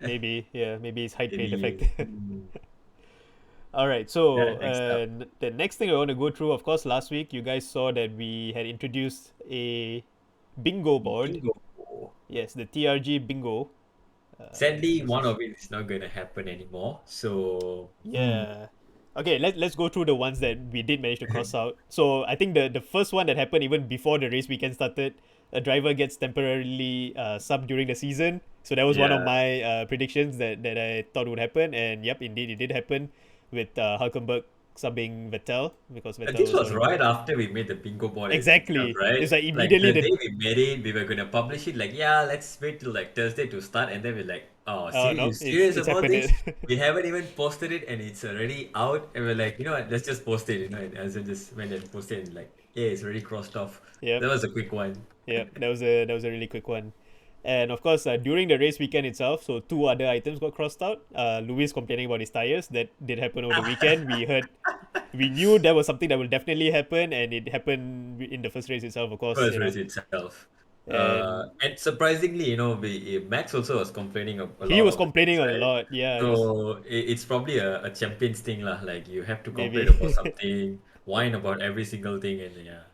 Maybe, yeah, maybe it's height rate effect. Maybe. All right, Yeah. so Next up, the next thing I want to go through, of course, last week you guys saw that we had introduced a bingo board. bingo. Yes, the TRG Bingo. Sadly, This one is of it is not going to happen anymore. So, Yeah. Okay, let's go through the ones that we did manage to cross out. So I think the first one that happened even before the race weekend started, a driver gets temporarily subbed during the season. So that was one of yeah. my predictions that I thought would happen, and yep, indeed it did happen with Hulkenberg subbing Vettel because Vettel This was was on the right after we made the bingo board itself, exactly. It's right? like Like immediately the day the we made it, we were gonna publish it. Like, yeah, let's wait till like Thursday to start, and then we're like, oh, oh you no, serious it's about happened. this? We haven't even posted it, and it's already out, and we're like, you know what? Let's just post it, and as I just went and posted, and like, yeah, it's already crossed off. Yep. That was a quick one. Yep, that was a really quick one. And of course, during the race weekend itself, so two other items got crossed out. Lewis complaining about his tires that did happen over the weekend. We knew that was something that will definitely happen, and it happened in the first race itself. Of course, First race itself. and And surprisingly, Max also was complaining a he lot was of the complaining things, a right? lot. Yeah, he was So it's probably a champions thing lah. Like you have to complain maybe about something, whine about every single thing, and yeah.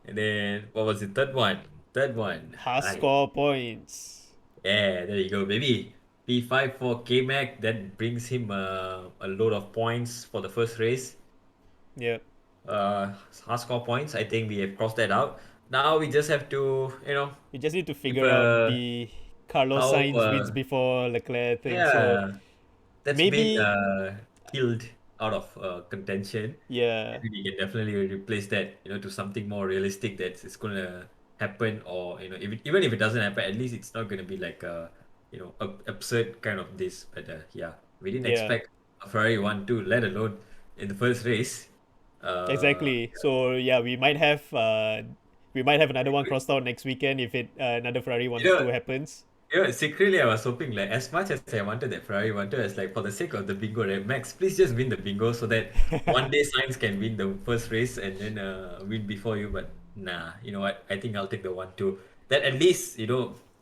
And then what was the third one? Third one. has I score points. Yeah, there you go, baby. P5 for K-Mac, that brings him a load of points for the first race. Yep, Hard score points. I think we have crossed that out. Now we just have to, we just need to keep figure out the Carlos how Sainz wins before Leclerc thing. So yeah, that's been maybe, killed out of contention. yeah, Maybe we can definitely replace that, to something more realistic that is gonna happen, or even if it doesn't happen, at least it's not gonna be like absurd kind of this. But yeah, we didn't yeah. expect a Ferrari 1-2, let alone in the first race. Exactly. So yeah, we might have another one crossed out next weekend if it another Ferrari You 1-2 know, happens. Secretly, I was hoping, like, as much as I wanted that Ferrari 1-2, as like for the sake of the bingo, right? Max, please just win the bingo so that one day Sainz can win the first race and then win before you. But nah, you know what? I think I'll take the 1-2. That at least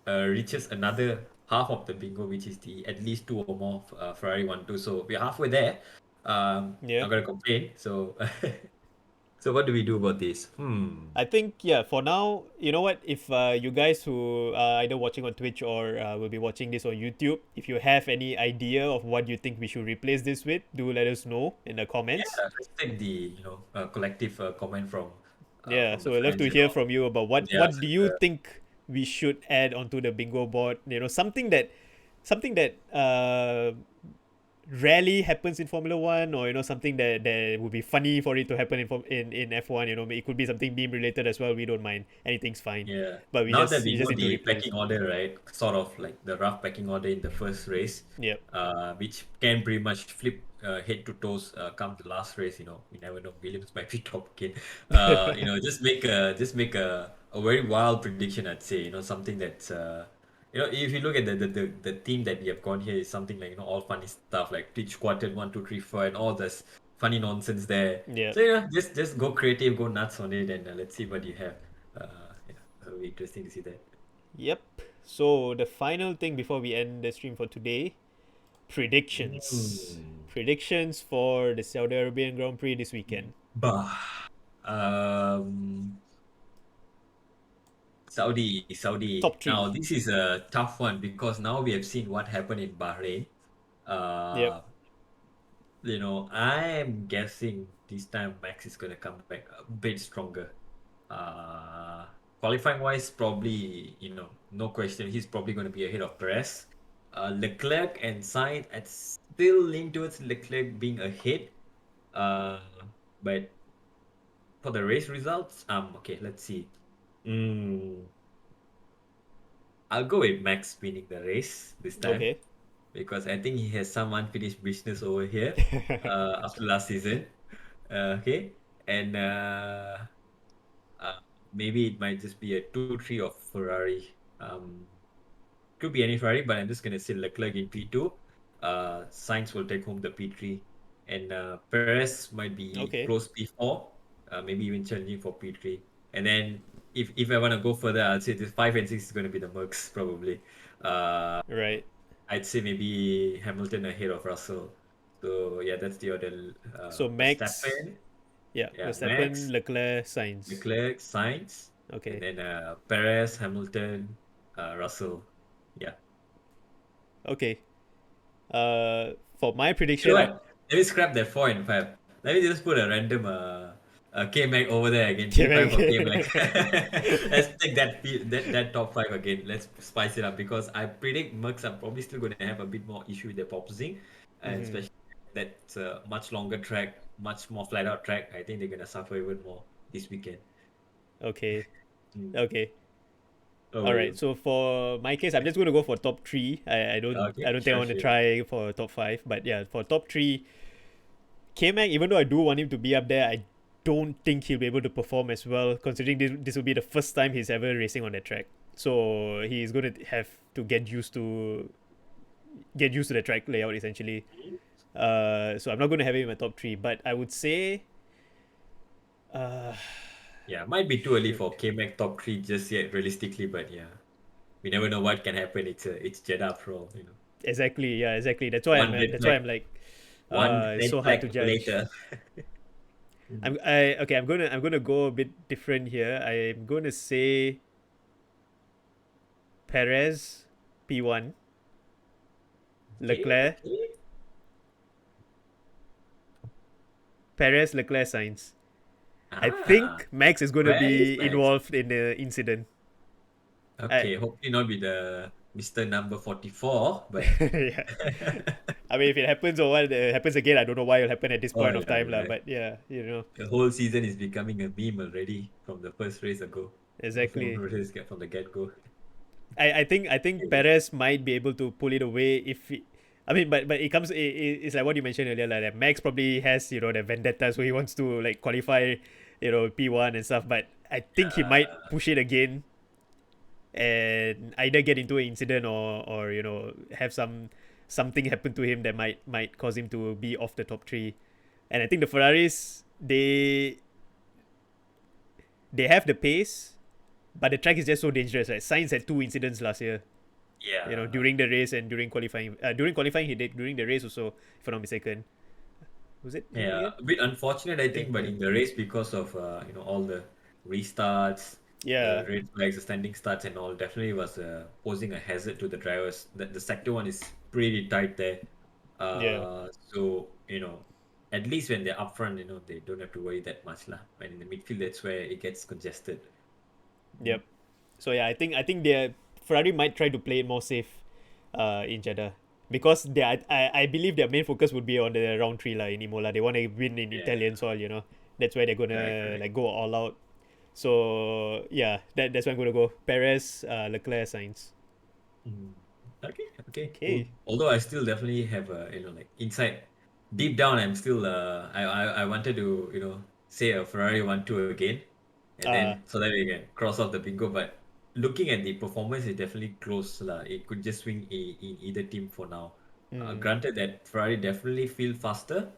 reaches another half of the bingo, which is the at least two or more Ferrari 1-2. So we're halfway there. Yeah. Not gonna complain. So, so what do we do about this? I think yeah, for now, you know what? If you guys who are either watching on Twitch or will be watching this on YouTube, if you have any idea of what you think we should replace this with, do let us know in the comments. Let's take the collective comment Yeah, from the so I'd love fans to and hear all. from you about Yeah, what do you think we should add onto the bingo board? Something that rarely happens in Formula One, or something that would be funny for it to happen in F1. It could be something beam related as well. We don't mind. Anything's fine, yeah. but Now that we we just know need to the replace. pecking order, right? Sort of like the rough pecking order in the first race, Yep. which can pretty much flip head to toes come the last race. You never know. Williams might be top again. Just make a very wild prediction. I'd say something that's if you look at the team that we have gone here is something like all funny stuff like Twitch Quartet 1 2 3 4 and all this funny nonsense there. Yep. So just go creative, go nuts on it, and let's see what you have. Yeah, it'll be interesting to see that. Yep. So the final thing before we end the stream for today, predictions. Hmm. Predictions for the Saudi Arabian Grand Prix this weekend. Bah. Um, Saudi. Top Now three. this is a tough one because now we have seen what happened in Bahrain. Yep. Uh, I am guessing this time Max is gonna come back a bit stronger. Uh, Qualifying wise, probably, no question, he's probably going to be ahead of Perez. Leclerc and Sainz, I'd still lean towards Leclerc being ahead. Uh, but for the race results, okay, let's see. Mm, I'll go with Max winning the race this time Okay. because I think he has some unfinished business over here after last season. Okay, and uh, maybe it might just be a 2-3 of Ferrari. could be any Ferrari, but I'm just gonna say Leclerc in P2. Sainz will take home the P3, and Perez might be Okay. close P4, maybe even challenging for P3. And then if I want to go further, I'd say this 5 and 6 is gonna be the Mercs probably. Uh, Right. I'd say maybe Hamilton ahead of Russell. So yeah, that's the order. So Max, Verstappen, yeah, yeah, Verstappen, Max, Leclerc, Sainz. Leclerc, Sainz, and Okay. then Perez, Hamilton, Russell. Yeah. Okay. For my You know prediction, what? Let me scrap that 4 and 5. Let me just put a random K-Mac over there again. P5 for K-Mac. Let's take that top five again. Let's spice it up because I predict Mercs are probably still going to have a bit more issue with their proposing, and hmm especially that's a much longer track, much more flat out track. I think they're going to suffer even more this weekend. Okay. Mm. Okay. How All about right. you? So for my case, I'm just going to go for top three. I Okay, don't think I sure, want to sure. try for top five, but yeah, for top three, K Mac. Even though I do want him to be up there, I don't think he'll be able to perform as well. Considering this will be the first time he's ever racing on that track, so he's going to have to get used to the track layout essentially. So I'm not going to have him in my top three, but I would say, uh, Yeah, might be too early shoot, for K-Mac top three just yet, realistically, but yeah. We never know what can happen. It's Jeddah after all, you know. exactly, yeah, exactly. One red That's why flag, I'm like, one it's red so hard flag to judge. later. Mm. Okay. I'm gonna go a bit different here. I'm gonna say Perez, P1, Okay, Leclerc, okay. Perez, Leclerc, Sainz. I Ah, think Max is gonna where is be Max? involved in the incident. I Okay, hopefully not with the Mr. Number 44, but yeah. I mean, if it happens or what happens again, I don't know why it'll happen at this oh point of yeah, time, lah. right. But yeah, you know, The whole season is becoming a meme already from the first race ago, from the exactly. race from the get-go. I think Okay. Perez might be able to pull it away if he, I mean, but it's like what you mentioned earlier, like that Max probably has the vendetta, so he wants to like qualify, P1 and stuff. But I think he might Uh, push it again and either get into an incident or have something happen to him that might cause him to be off the top three. And I think the Ferraris they have the pace, but the track is just so dangerous. Right, Sainz had two incidents last year. yeah, During the race and during qualifying. During qualifying, he did. During the race also, if I'm not mistaken. Was it him yeah, again? a bit unfortunate, I Yeah. think, but in the race because of all the restarts, the Yeah. red flags, the standing starts, and all, definitely was posing a hazard to the drivers. The sector one is pretty tight there, Yeah. so at least when they're up front, they don't have to worry that much lah. But in the midfield, that's where it gets congested. Mm. Yep. So yeah, I think they Ferrari might try to play it more safe, in Jeddah, because I believe their main focus would be on the round three lah in Imola. They want to win in Yeah, Italian soil. That's where they're correct, gonna correct. like go all out. So yeah, that's where I'm gonna go. Perez, Leclerc, Sainz. Mm. Okay, okay, cool. Okay. Although I still definitely have like inside, deep down, I'm still I wanted to say a Ferrari 1-2 again, and Uh. then so that we can cross off the bingo. But looking at the performance, it's definitely close lah. It could just swing in either team for now. Mm, Granted that Ferrari definitely feel faster,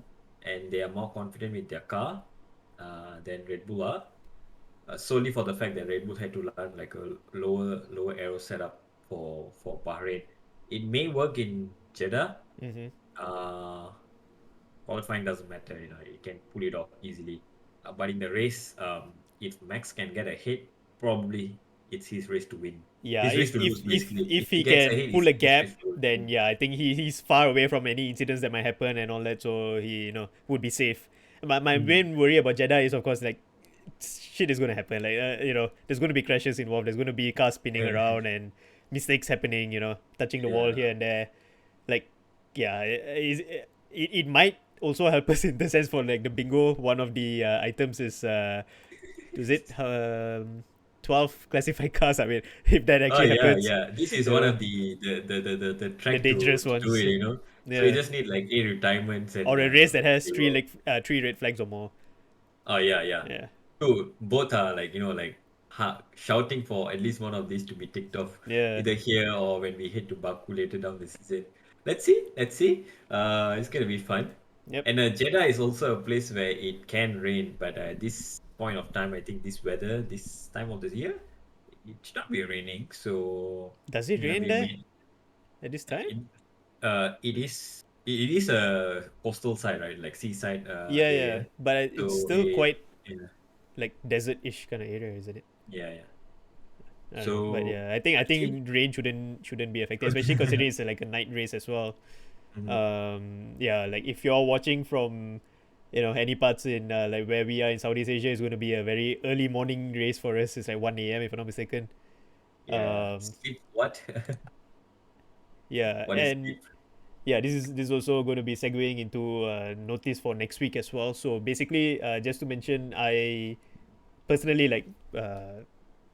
and they are more confident with their car than Red Bull are. Solely for the fact that Red Bull had to learn like a lower aero setup for Bahrain. It may work in Jeddah. mm-hmm. Uh, Qualifying doesn't matter, it can pull it off easily. But in the race, if Max can get ahead, probably it's his race to win. Yeah, His race to lose, basically. if If he he gets can ahead, pull it's a his gap, race to lose. then yeah, I think he's far away from any incidents that might happen and all that, so he would be safe. My Mm. main worry about Jeddah is of course like shit is gonna happen. Like there's gonna be crashes involved. There's gonna be cars spinning around and mistakes happening. Touching the wall Yeah. here and there. Like yeah, it might also help us in the sense for like the bingo. One of the items is it 12 classified cars. I mean, if that Oh actually yeah, happens, yeah. This is you one know, of the the track dangerous to do ones. it. So you Yeah. just need like 8 retirements and Or a race that has you will. three red flags or more. Oh yeah, yeah. Yeah. So both are like like shouting for at least one of these to be ticked off, Yeah. either here or when we head to Baku later down the season. Let's see, let's see. It's gonna be fun. Yep. And Jeddah is also a place where it can rain, but this point of time, I think this weather, this time of the year, it should not be raining. So Does it yeah, rain we there may. at this time? It, it is a coastal side, right? Like seaside Yeah, yeah. area. But it's So still quite yeah, like desert-ish kind of area, isn't it? yeah, yeah. I don't know, but So yeah, I let's see. think rain shouldn't be affected, especially considering it's like a night race as well. Mhm. Yeah, like if you're watching from, any parts in like where we are in Southeast Asia, it's going to be a very early morning race for us. It's like 1 a.m. if I'm not mistaken. Yeah. Um, Sleep what? yeah, What is and sleep? yeah, this is also going to be segueing into notice for next week as well. So basically, just to mention, I personally like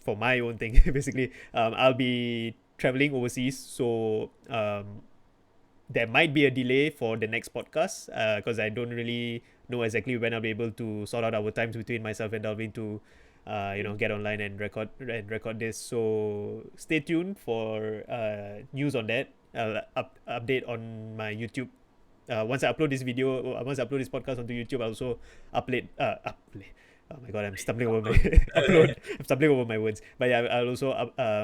for my own thing, basically, I'll be traveling overseas, so there might be a delay for the next podcast because I don't really know exactly when I'll be able to sort out our times between myself and Dalvin to Mm. get online and record this. So stay tuned for news on that. I'll update on my YouTube. Once I upload this video, once I upload this podcast onto YouTube, I'll also upload. Oh my god, I'm stumbling over my Upload. upload. I'm stumbling over my words. But yeah, I'll also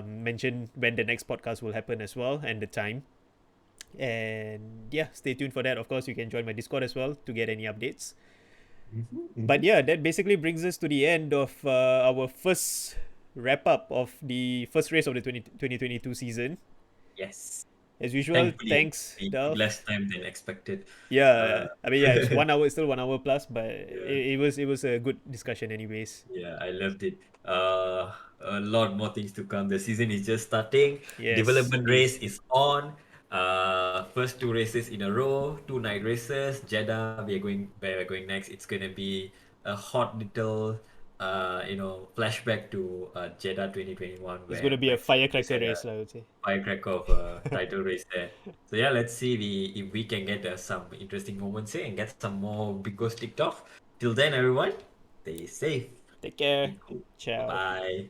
mention when the next podcast will happen as well and the time. And yeah, stay tuned for that. Of course, you can join my Discord as well to get any updates. Mhm, But mhm. yeah, that basically brings us to the end of our first wrap up of the first race of the 2022 season. Yes. As usual, Thankfully, thanks, we took Delph. less time than expected. Uh, Yeah, I mean, yeah, it's 1 hour, it's still 1 hour plus, but yeah. it was a good discussion, anyways. Yeah, I loved it. A lot more things to come. The season is just starting. Yes, Development indeed. race is on. First two races in a row, two night races. Jeddah, where we're going next. It's gonna be a hot little, flashback to Jeddah 2021, It's going to where be a Max Marquez firecracker had race, a I would say. firecracker of a title race there. So yeah, let's see if we can get some interesting moments here and get some more bingos ticked off. Till then, everyone, stay safe. Take care. Be cool. Bye Ciao. bye.